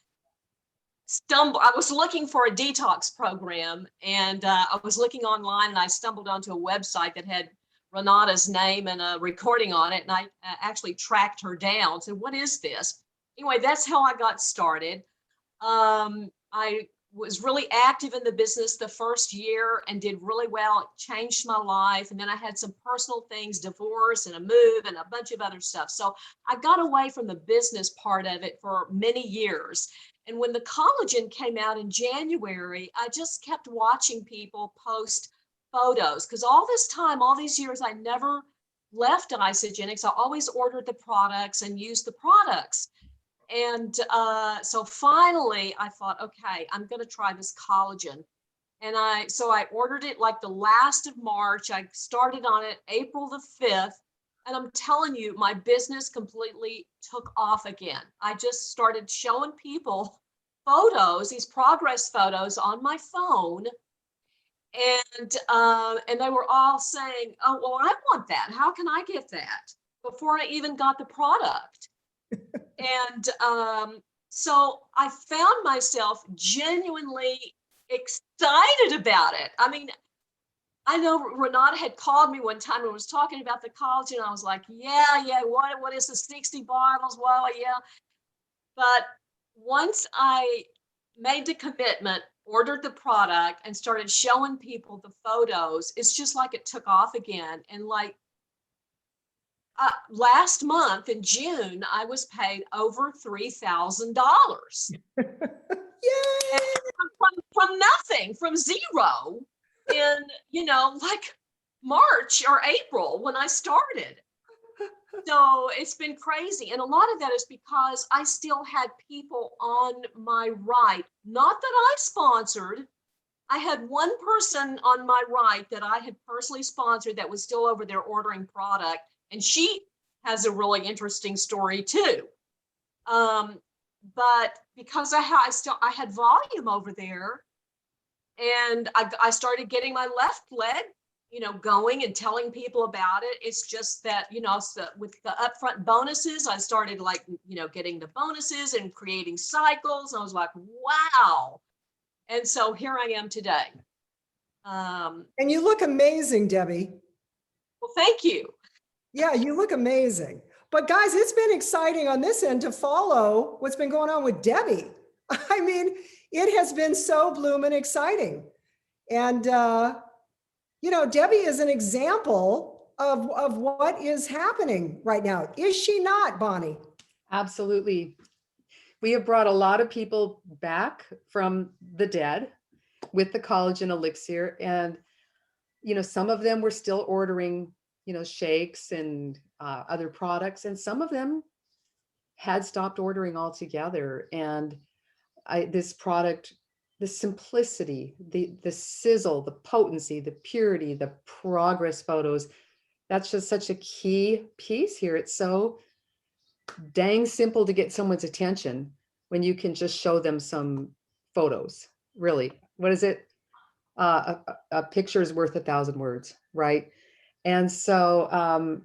Speaker 1: I was looking for a detox program, and I was looking online, and I stumbled onto a website that had Renata's name and a recording on it. And I actually tracked her down. Said, what is this? Anyway, that's how I got started. I was really active in the business the first year and did really well. It changed my life. And then I had some personal things, divorce and a move and a bunch of other stuff. So I got away from the business part of it for many years. And when the collagen came out in January, I just kept watching people post photos, because all this time, all these years, I never left Isagenix. I always ordered the products and used the products. And so finally I thought, okay, I'm going to try this collagen. And so I ordered it like the last of March. I started on it April the 5th. And I'm telling you, my business completely took off again. I just started showing people photos, these progress photos on my phone. And they were all saying, oh, well, I want that. How can I get that? Before I even got the product. And so I found myself genuinely excited about it. I mean, I know Renata had called me one time and was talking about the collagen. I was like, yeah, what is the 60 bottles? Well, yeah. But once I made the commitment, ordered the product, and started showing people the photos, it's just like it took off again. And like last month in June, I was paid over $3,000.
Speaker 3: Yay!
Speaker 1: From nothing, from zero in, like March or April when I started. So it's been crazy. And a lot of that is because I still had people on my right, not that I sponsored. I had one person on my right that I had personally sponsored that was still over there ordering product. And she has a really interesting story too. But because I had volume over there, and I started getting my left leg going and telling people about it. It's just that, so with the upfront bonuses, I started like, getting the bonuses and creating cycles. I was like, wow. And so here I am today.
Speaker 3: And you look amazing, Debbie.
Speaker 1: Well, thank you.
Speaker 3: Yeah, you look amazing. But guys, it's been exciting on this end to follow what's been going on with Debbie. I mean, it has been so blooming exciting. And, Debbie is an example of what is happening right now. Is she not, Bonnie?
Speaker 2: Absolutely. We have brought a lot of people back from the dead with the Collagen Elixir. And, some of them were still ordering, shakes and other products. And some of them had stopped ordering altogether. And this product, the simplicity, the sizzle, the potency, the purity, the progress photos, that's just such a key piece here. It's so dang simple to get someone's attention when you can just show them some photos. Really, what is it? A picture is worth 1,000 words, right? And so,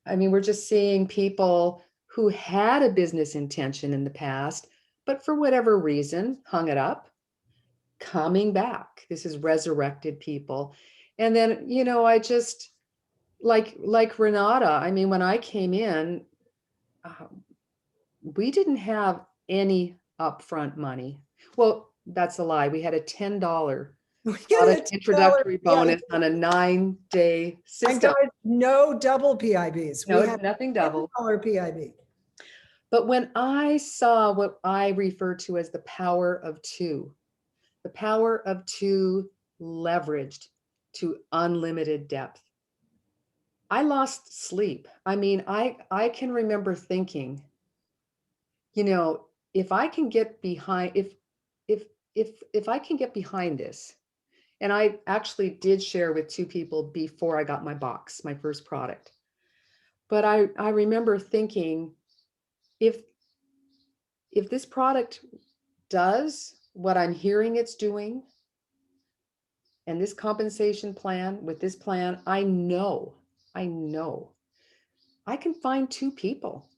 Speaker 2: we're just seeing people who had a business intention in the past, but for whatever reason, hung it up, coming back. This is resurrected people. And then, I just, like Renata, when I came in, we didn't have any upfront money. Well, that's a lie. We had a $10 product introductory bonus on a 9-day system.
Speaker 3: And guys, no double PIBs.
Speaker 2: No,
Speaker 3: we had
Speaker 2: nothing double.
Speaker 3: $10 PIB.
Speaker 2: But when I saw what I refer to as the power of two leveraged to unlimited depth, I lost sleep. I can remember thinking, if I can get behind, if I can get behind this, and I actually did share with 2 people before I got my first product. But I remember thinking, if this product does what I'm hearing it's doing, and this compensation plan, with this plan, I know I can find 2 people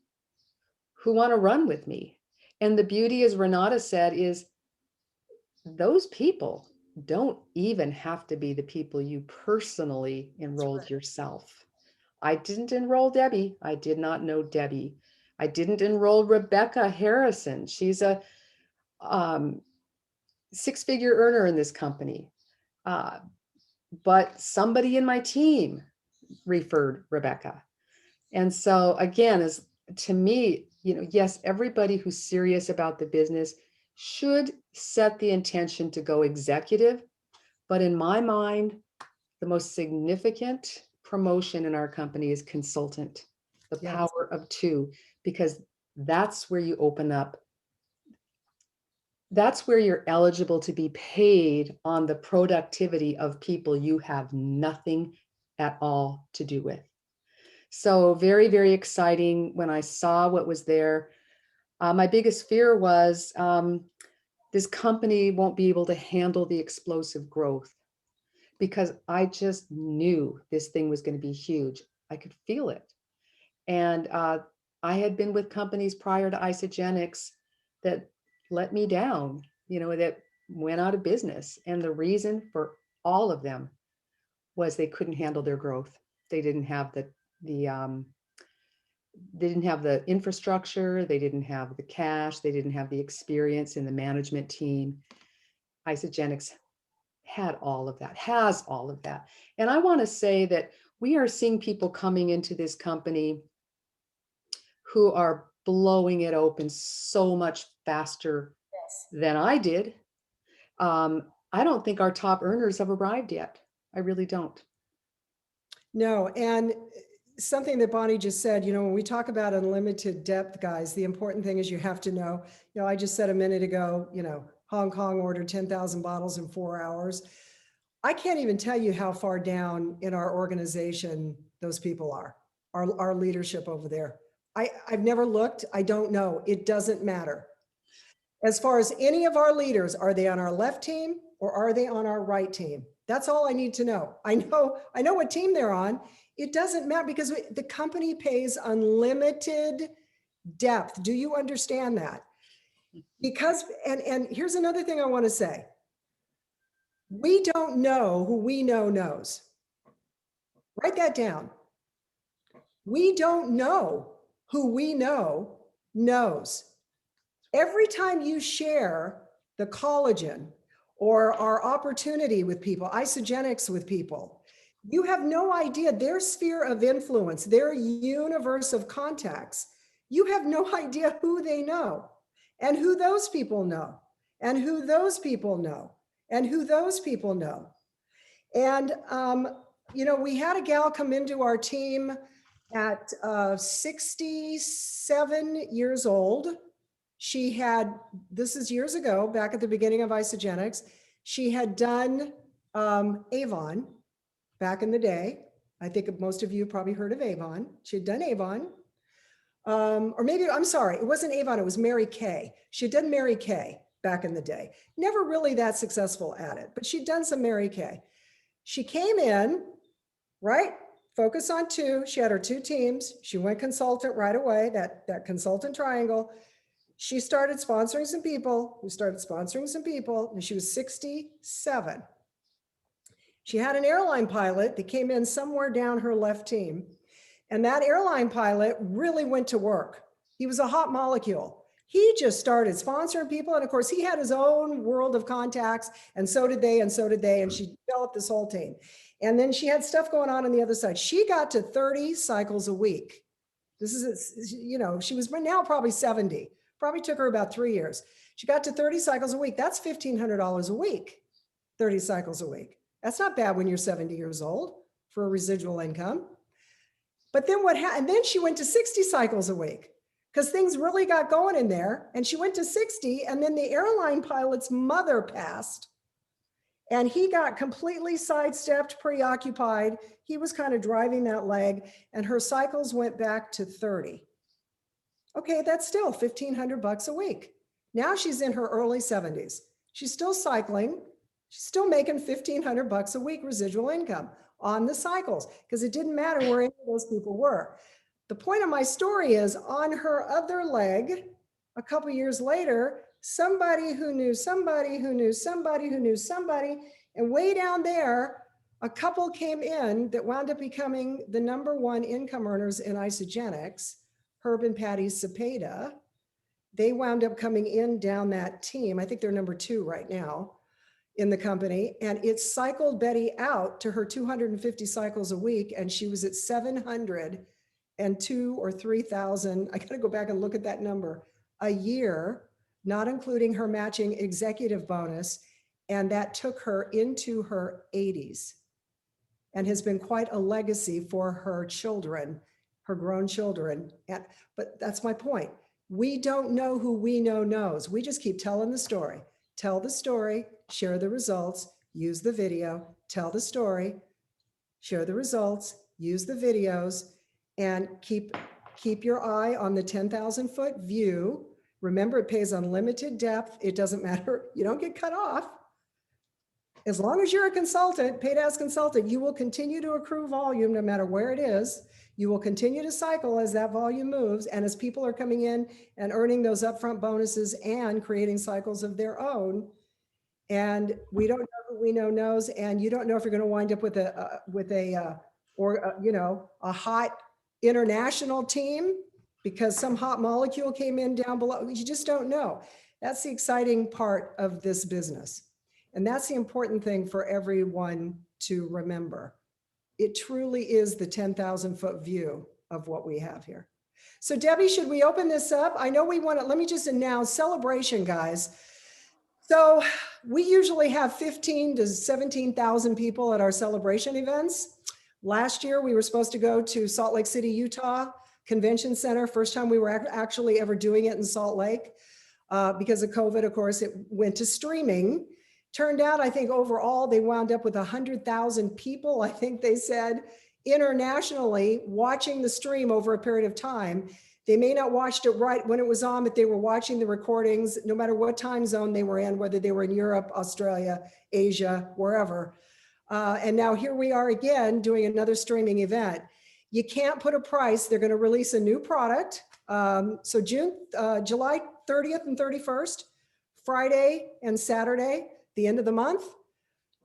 Speaker 2: who want to run with me. And the beauty, as Renata said, is those people don't even have to be the people you personally enrolled yourself. I didn't enroll Debbie. I did not know Debbie. I didn't enroll Rebecca Harrison. She's a 6-figure earner in this company. But somebody in my team referred Rebecca. And so again, to me, yes, everybody who's serious about the business should set the intention to go executive. But in my mind, the most significant promotion in our company is consultant, the power of 2, because that's where you open up. That's where you're eligible to be paid on the productivity of people you have nothing at all to do with. So very, very exciting when I saw what was there. My biggest fear was this company won't be able to handle the explosive growth, because I just knew this thing was going to be huge. I could feel it. And I had been with companies prior to Isagenix that let me down, that went out of business. And the reason for all of them was they couldn't handle their growth. They didn't have the infrastructure, they didn't have the cash, they didn't have the experience in the management team. Isagenix had all of that, has all of that. And I want to say that we are seeing people coming into this company who are blowing it open so much faster than I did. I don't think our top earners have arrived yet. I really don't.
Speaker 3: No, and something that Bonnie just said, when we talk about unlimited depth, guys, the important thing is you have to know, I just said a minute ago, Hong Kong ordered 10,000 bottles in 4 hours. I can't even tell you how far down in our organization those people are, our leadership over there. I've never looked. I don't know. It doesn't matter. As far as any of our leaders, are they on our left team or are they on our right team? That's all I need to know. I know what team they're on. It doesn't matter because the company pays unlimited depth. Do you understand that? Because, and here's another thing I want to say. We don't know who we know knows. Write that down. We don't know who we know knows. Every time you share the collagen or our opportunity with people, Isagenix with people, you have no idea their sphere of influence, their universe of contacts. You have no idea who they know and who those people know and who those people know and who those people know. And, you know, we had a gal come into our team at 67 years old. She had, this is years ago, back at the beginning of Isagenix, she had done Avon back in the day. I think most of you probably heard of Avon. She had done Avon. Or maybe, I'm sorry, it wasn't Avon, it was Mary Kay. She had done Mary Kay back in the day. Never really that successful at it, but she'd done some Mary Kay. She came in, right? Focus on two. She had her two teams. She went consultant right away, that consultant triangle. She started sponsoring some people who started sponsoring some people, and she was 67. She had an airline pilot that came in somewhere down her left team. And that airline pilot really went to work. He was a hot molecule. He just started sponsoring people. And of course, he had his own world of contacts, and so did they, and so did they. And she developed this whole team. And then she had stuff going on the other side. She got to 30 cycles a week. This is, you know, she was now probably 70. Probably took her about 3 years. She got to 30 cycles a week. That's $1,500 a week, 30 cycles a week. That's not bad when you're 70 years old for a residual income. But then what happened? And then she went to 60 cycles a week because things really got going in there. And she went to 60, and then the airline pilot's mother passed. And he got completely sidestepped, preoccupied. He was kind of driving that leg, and her cycles went back to 30. Okay, that's still $1,500 a week. Now she's in her early 70s. She's still cycling. She's still making $1,500 a week residual income on the cycles because it didn't matter where any of those people were. The point of my story is on her other leg, a couple years later, somebody who knew somebody who knew somebody who knew somebody, and way down there, a couple came in that wound up becoming the #1 income earners in Isagenix, Herb and Patty Cepeda. They wound up coming in down that team. I think they're #2 right now in the company. And it cycled Betty out to her 250 cycles a week. And she was at 702 or 3,000. I got to go back and look at that number a year, not including her matching executive bonus. And that took her into her 80s and has been quite a legacy for her children, her grown children. But that's my point. We don't know who we know knows. We just keep telling the story. Tell the story, share the results, use the video, tell the story, share the results, use the videos, and keep your eye on the 10,000-foot view. Remember, it pays unlimited depth. It doesn't matter. You don't get cut off. As long as you're a consultant, paid as consultant, you will continue to accrue volume no matter where it is. You will continue to cycle as that volume moves and as people are coming in and earning those upfront bonuses and creating cycles of their own. And we don't know who we know knows, and you don't know if you're going to wind up with a hot international team because some hot molecule came in down below. You just don't know. That's the exciting part of this business. And that's the important thing for everyone to remember. It truly is the 10,000-foot view of what we have here. So Debbie, should we open this up? I know we want to, let me just announce celebration, guys. So we usually have 15 to 17,000 people at our celebration events. Last year, we were supposed to go to Salt Lake City, Utah Convention Center. First time we were actually ever doing it in Salt Lake. Because of COVID, of course, it went to streaming. Turned out, I think overall, they wound up with 100,000 people, I think they said, internationally watching the stream over a period of time. They may not watched it right when it was on, but they were watching the recordings, no matter what time zone they were in, whether they were in Europe, Australia, Asia, wherever. And now here we are again doing another streaming event. You can't put a price. They're going to release a new product. So July 30th and 31st, Friday and Saturday, the end of the month.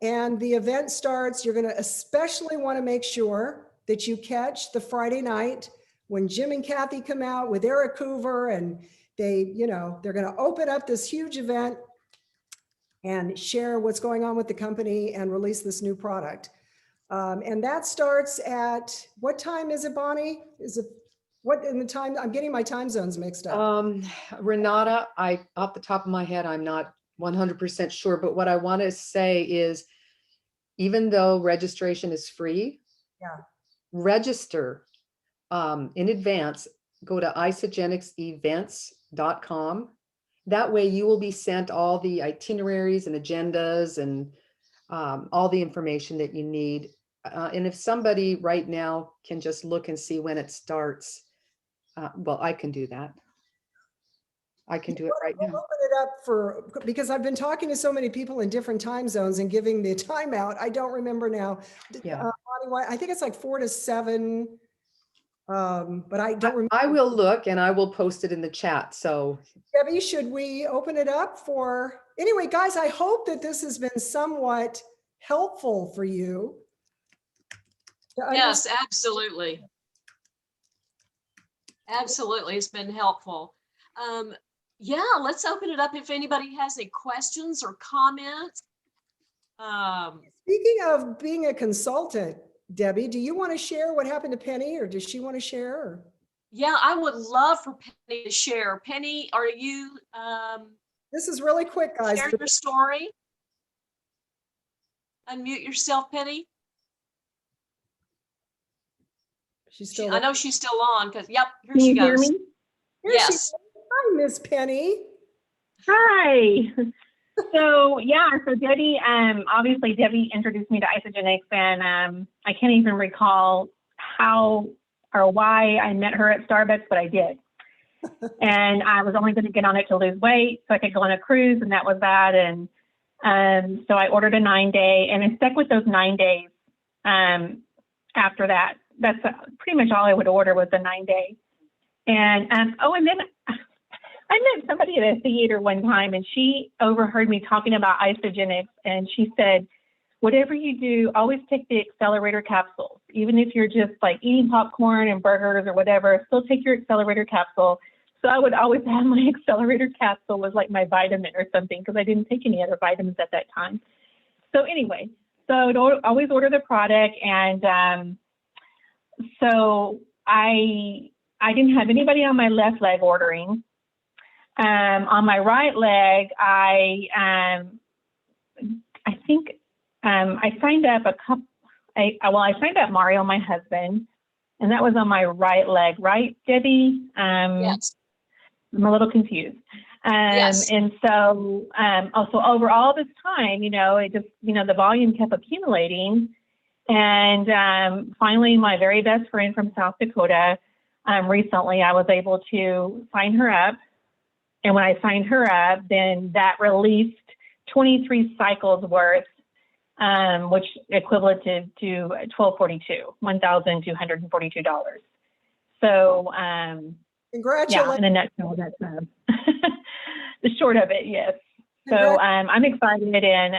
Speaker 3: And the event starts, you're going to especially want to make sure that you catch the Friday night when Jim and Kathy come out with Eric Hoover, and they're going to open up this huge event and share what's going on with the company and release this new product. And that starts at, what time is it, Bonnie? Is it, what in the time? I'm getting my time zones mixed up.
Speaker 2: Renata, off the top of my head, I'm not 100% sure, but what I want to say is, even though registration is free, register in advance, go to isagenixevents.com. That way you will be sent all the itineraries and agendas and all the information that you need. And if somebody right now can just look and see when it starts, well, I can do that. I can do it right now.
Speaker 3: Open it up because I've been talking to so many people in different time zones and giving the timeout. I don't remember now.
Speaker 2: Yeah.
Speaker 3: I think it's like 4 to 7. But I don't remember.
Speaker 2: I will look and I will post it in the chat. So
Speaker 3: Debbie, should we open it up for, anyway, guys, I hope that this has been somewhat helpful for you.
Speaker 1: Yes, absolutely. Absolutely, it's been helpful. Yeah, let's open it up if anybody has any questions or comments.
Speaker 3: Speaking of being a consultant, Debbie, do you want to share what happened to Penny, or does she want to share? Or?
Speaker 1: Yeah, I would love for Penny to share. Penny, are you?
Speaker 3: This is really quick, guys.
Speaker 1: Share your story. Unmute yourself, Penny.
Speaker 3: She's still.
Speaker 1: I know she's still on because, yep, here
Speaker 4: Can
Speaker 1: she
Speaker 4: you
Speaker 1: goes.
Speaker 4: hear me?
Speaker 3: Here
Speaker 1: Yes.
Speaker 3: she is. Hi, Miss Penny.
Speaker 4: Hi. So Debbie, obviously Debbie introduced me to Isagenix, and I can't even recall how or why I met her at Starbucks, but I did. And I was only going to get on it to lose weight so I could go on a cruise, and that was that. And so I ordered a 9-day, and I stuck with those 9 days. After that, that's pretty much all I would order was the 9-day. And and then I met somebody at a theater one time, and she overheard me talking about Isagenix, and she said, whatever you do, always take the accelerator capsules. Even if you're just like eating popcorn and burgers or whatever, still take your accelerator capsule. So I would always have my accelerator capsule was like my vitamin or something, because I didn't take any other vitamins at that time. So anyway, so I would always order the product, and so I didn't have anybody on my left leg ordering. On my right leg, I think I signed up I signed up Mario, my husband, and that was on my right leg, right, Debbie?
Speaker 1: Yes.
Speaker 4: I'm a little confused.
Speaker 1: Yes.
Speaker 4: And so, also over all this time, it just, the volume kept accumulating. And finally, my very best friend from South Dakota, recently, I was able to sign her up. And when I signed her up, then that released 23 cycles worth, which equivalented to $1,242. So,
Speaker 3: Congratulations.
Speaker 4: yeah, in a nutshell, that's the short of it, yes. So I'm excited. And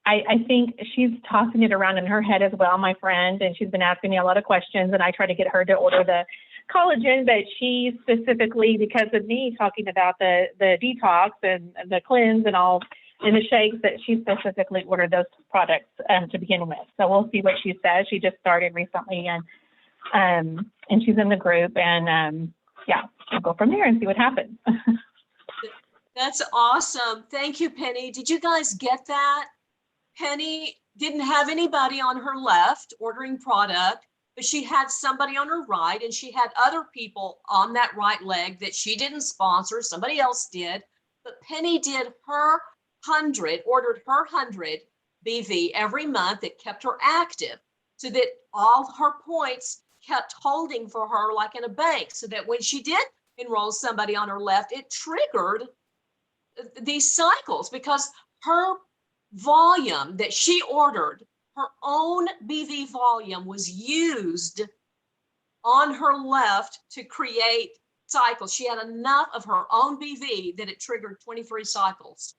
Speaker 4: I think she's tossing it around in her head as well, my friend, and she's been asking me a lot of questions, and I try to get her to order the collagen, but she specifically, because of me talking about the detox and the cleanse and all in the shakes, that she specifically ordered those products to begin with. So we'll see what she says. She just started recently, and she's in the group, and yeah, we'll go from there and see what happens.
Speaker 1: That's awesome. Thank you, Penny. Did you guys get that? Penny didn't have anybody on her left ordering product, but she had somebody on her right, and she had other people on that right leg that she didn't sponsor. Somebody else did, but Penny did her 100, ordered her 100 BV every month. It kept her active so that all her points kept holding for her like in a bank, so that when she did enroll somebody on her left, it triggered these cycles, because her volume that she ordered, her own BV volume was used on her left to create cycles. She had enough of her own BV that it triggered 23 cycles.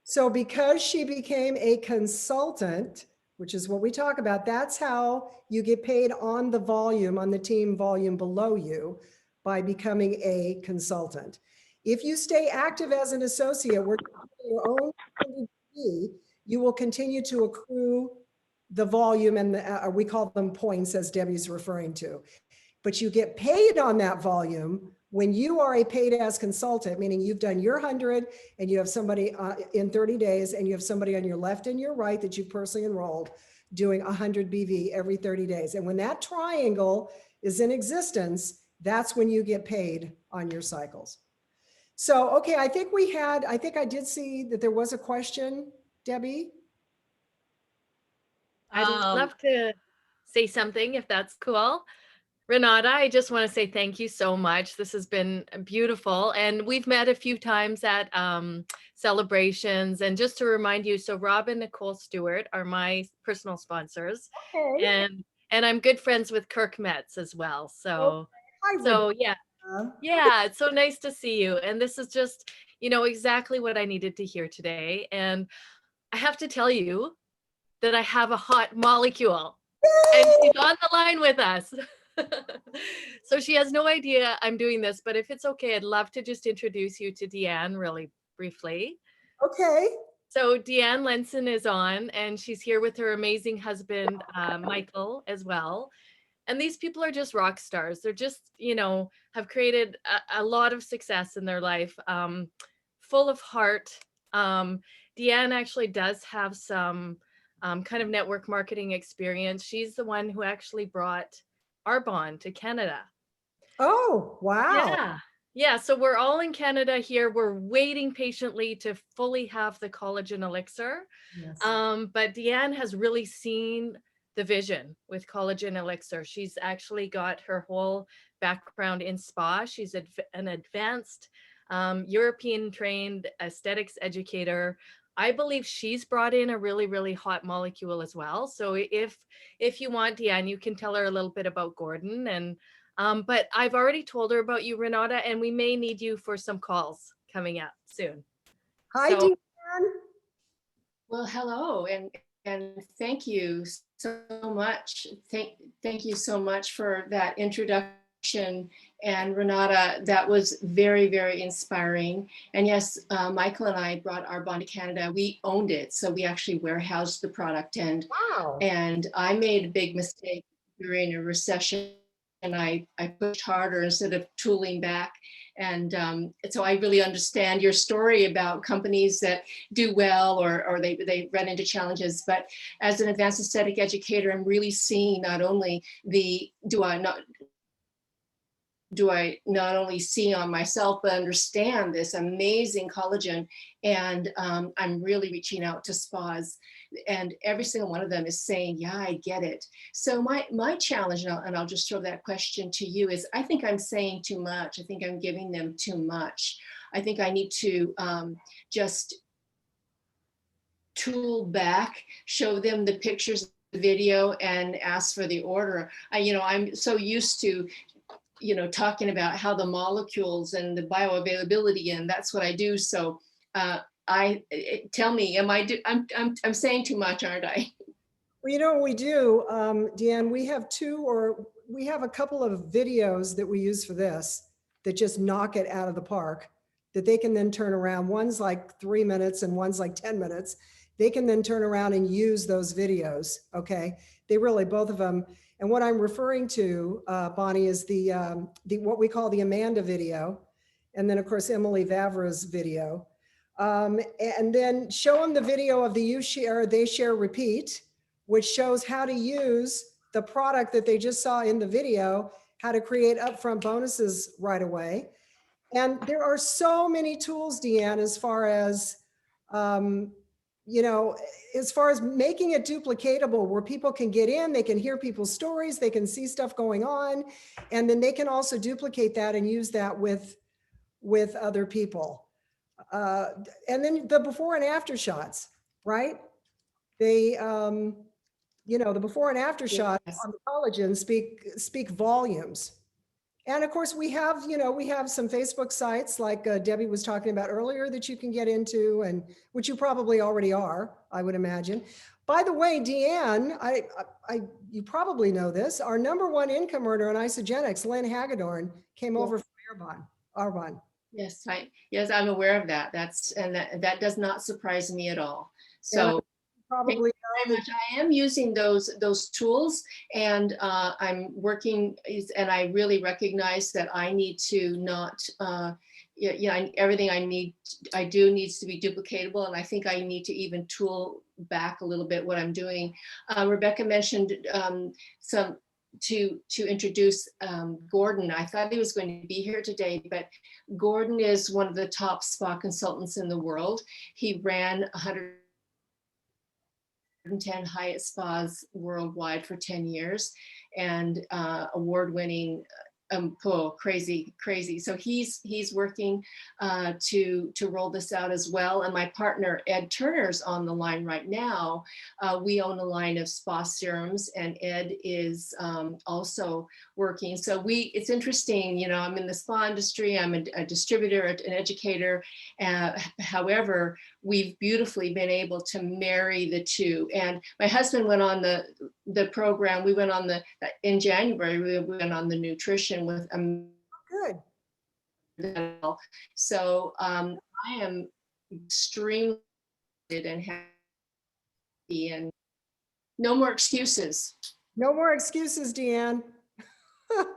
Speaker 3: So because she became a consultant, which is what we talk about, that's how you get paid on the volume, on the team volume below you, by becoming a consultant. If you stay active as an associate, working your own BV, you will continue to accrue the volume, and we call them points, as Debbie's referring to. But you get paid on that volume when you are a paid as consultant, meaning you've done your 100 and you have somebody in 30 days, and you have somebody on your left and your right that you personally enrolled doing 100 BV every 30 days. And when that triangle is in existence, that's when you get paid on your cycles. So, okay, I think I did see that there was a question, Debbie.
Speaker 5: I'd love to say something if that's cool. Renata, I just want to say thank you so much. This has been beautiful. And we've met a few times at celebrations. And just to remind you, so Rob and Nicole Stewart are my personal sponsors.
Speaker 3: Okay.
Speaker 5: And I'm good friends with Kirk Metz as well. So,
Speaker 3: Hi,
Speaker 5: so
Speaker 3: Rebecca.
Speaker 5: yeah, it's so nice to see you. And this is just, exactly what I needed to hear today. And I have to tell you that I have a hot molecule and she's on the line with us. So she has no idea I'm doing this, but if it's okay, I'd love to just introduce you to Deanne really briefly.
Speaker 3: Okay.
Speaker 5: So Deanne Lenson is on, and she's here with her amazing husband, Michael, as well. And these people are just rock stars. They're just, have created a lot of success in their life, full of heart. Deanne actually does have some kind of network marketing experience. She's the one who actually brought Arbonne to Canada.
Speaker 3: Oh, wow.
Speaker 5: Yeah. So we're all in Canada here. We're waiting patiently to fully have the collagen elixir.
Speaker 3: Yes.
Speaker 5: But Deanne has really seen the vision with collagen elixir. She's actually got her whole background in spa. She's an advanced European trained aesthetics educator. I believe she's brought in a really, really hot molecule as well. So if you want, Deanne, you can tell her a little bit about Gordon. And but I've already told her about you, Renata, and we may need you for some calls coming up soon.
Speaker 3: Hi, Deanne.
Speaker 6: Well, hello, and thank you so much. Thank you so much for that introduction. And Renata, that was very, very inspiring. And yes, Michael and I brought Arbonne to Canada. We owned it, so we actually warehoused the product. And
Speaker 3: Wow.
Speaker 6: And I made a big mistake during a recession, and I pushed harder instead of tooling back. And so I really understand your story about companies that do well or they run into challenges. But as an advanced aesthetic educator, I'm really seeing not only do I not only see on myself, but understand this amazing collagen. And I'm really reaching out to spas, and every single one of them is saying, yeah, I get it. So my challenge, and I'll just throw that question to you, is I think I'm saying too much. I think I'm giving them too much. I think I need to just tool back, show them the pictures, the video, and ask for the order. I'm so used to talking about how the molecules and the bioavailability, and that's what I do. So tell me, I'm saying too much, aren't I?
Speaker 3: Well, you know what we do, Deanne, we have a couple of videos that we use for this that just knock it out of the park, that they can then turn around. One's like 3 minutes and one's like 10 minutes. They can then turn around and use those videos. Okay. They really, both of them. And what I'm referring to, Bonnie, is the what we call the Amanda video. And then of course, Emily Vavra's video. And then show them the video of the You Share, They Share, Repeat, which shows how to use the product that they just saw in the video, how to create upfront bonuses right away. And there are so many tools, Deanne, as far as, as far as making it duplicatable, where people can get in, they can hear people's stories, they can see stuff going on, and then they can also duplicate that and use that with other people. And then the before and after shots. right? They, you know, the before and after shots
Speaker 6: Yes.
Speaker 3: on the collagen speak volumes. And of course, we have, you know, we have some Facebook sites like Debbie was talking about earlier that you can get into, and which you probably already are, I would imagine. By the way, Deanne, you probably know this. Our #1 income earner on Isagenix, Lynn Hagedorn, came over from Arbonne.
Speaker 6: Yes, yes, I'm aware of that. That does not surprise me at all. So
Speaker 3: Probably
Speaker 6: very much. I am using those tools, and I'm working, and I really recognize that I need to not, everything I do needs to be duplicatable, and I think I need to even tool back a little bit what I'm doing. Rebecca mentioned to introduce Gordon. I thought he was going to be here today, but Gordon is one of the top spa consultants in the world. He ran 110 Hyatt spas worldwide for 10 years, and award-winning, crazy. So he's working to roll this out as well. And my partner Ed Turner's on the line right now. We own a line of spa serums, and Ed is also working. So it's interesting, you know, I'm in the spa industry, I'm a distributor, an educator. However, we've beautifully been able to marry the two. And my husband went on the program. We went on in January, we went on the nutrition with
Speaker 3: good.
Speaker 6: So I am extremely and happy, and no more excuses.
Speaker 3: No more excuses, Deanne. And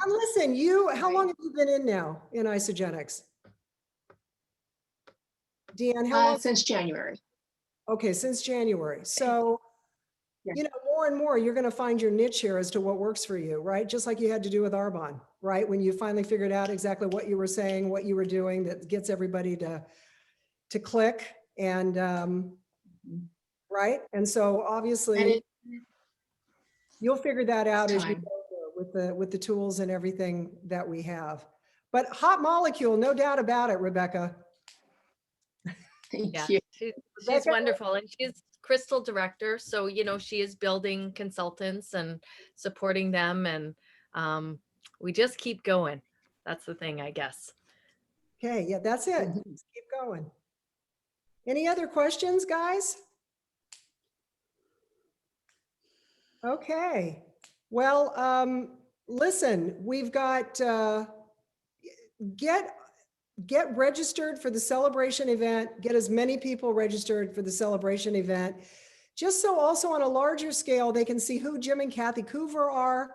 Speaker 3: listen, how long have you been in now in Isagenix? Deanne, how long?
Speaker 6: Since January.
Speaker 3: Okay, since January. So,
Speaker 6: Yeah.
Speaker 3: you know, more and more, you're going to find your niche here as to what works for you, right? Just like you had to do with Arbonne, right? When you finally figured out exactly what you were saying, what you were doing, that gets everybody to click, and right. And so obviously you'll figure that out as you go with the tools and everything that we have. But hot molecule, no doubt about it, Rebecca.
Speaker 5: Yeah,
Speaker 6: you.
Speaker 5: she's
Speaker 3: Rebecca?
Speaker 5: wonderful, and she's Crystal director. So, you know, she is building consultants and supporting them, and we just keep going. That's the thing, I guess.
Speaker 3: Okay, yeah, that's it. Just keep going. Any other questions, guys? Okay. Well, listen, we've got get registered for the celebration event. Get as many people registered for the celebration event, just so also on a larger scale they can see who Jim and Kathy Coover are,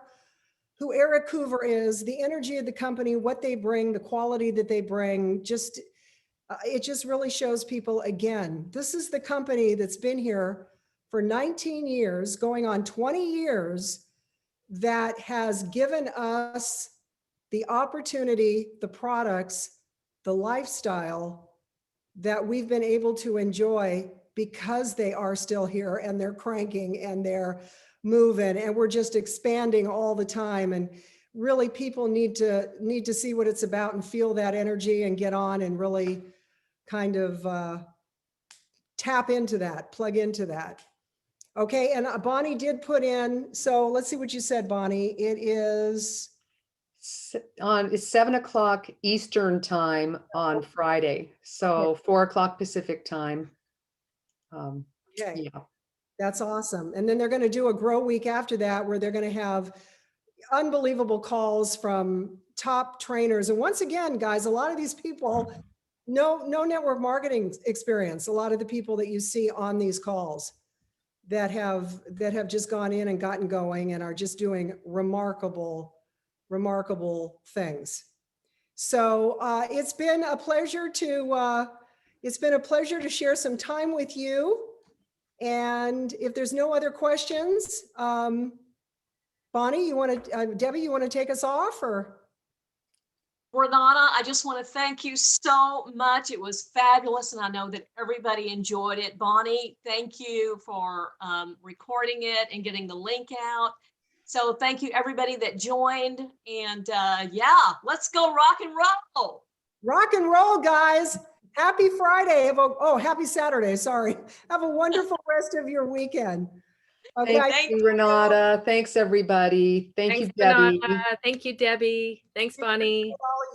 Speaker 3: who Eric Coover is, the energy of the company, what they bring, the quality that they bring. Just it just really shows people, again, this is the company that's been here for 19 years, going on 20 years, that has given us the opportunity, the products, the lifestyle that we've been able to enjoy because they are still here, and they're cranking and they're moving, and we're just expanding all the time. And really, people need to see what it's about and feel that energy and get on and really kind of tap into that, plug into that. Okay, and Bonnie did put in, so let's see what you said, Bonnie. It is
Speaker 2: It's 7 o'clock Eastern time on Friday, so 4 o'clock Pacific time.
Speaker 3: okay.
Speaker 2: Yeah.
Speaker 3: That's awesome. And then they're going to do a grow week after that, where they're going to have unbelievable calls from top trainers. And once again, guys, a lot of these people, no network marketing experience. A lot of the people that you see on these calls that have just gone in and gotten going and are just doing remarkable things. So it's been a pleasure to share some time with you. And if there's no other questions, Bonnie, Debbie, you want to take us off, or?
Speaker 1: Renata, I just want to thank you so much. It was fabulous, and I know that everybody enjoyed it. Bonnie, thank you for recording it and getting the link out. So thank you, everybody that joined. And yeah, let's go rock and roll.
Speaker 3: Rock and roll, guys. Happy Friday. Happy Saturday. Sorry. Have a wonderful rest of your weekend. Okay.
Speaker 2: Thank you, Renata. Thanks, everybody. Thank you,
Speaker 5: Thanks,
Speaker 2: Debbie.
Speaker 5: Renata. Thank you, Debbie. Thanks, Bonnie.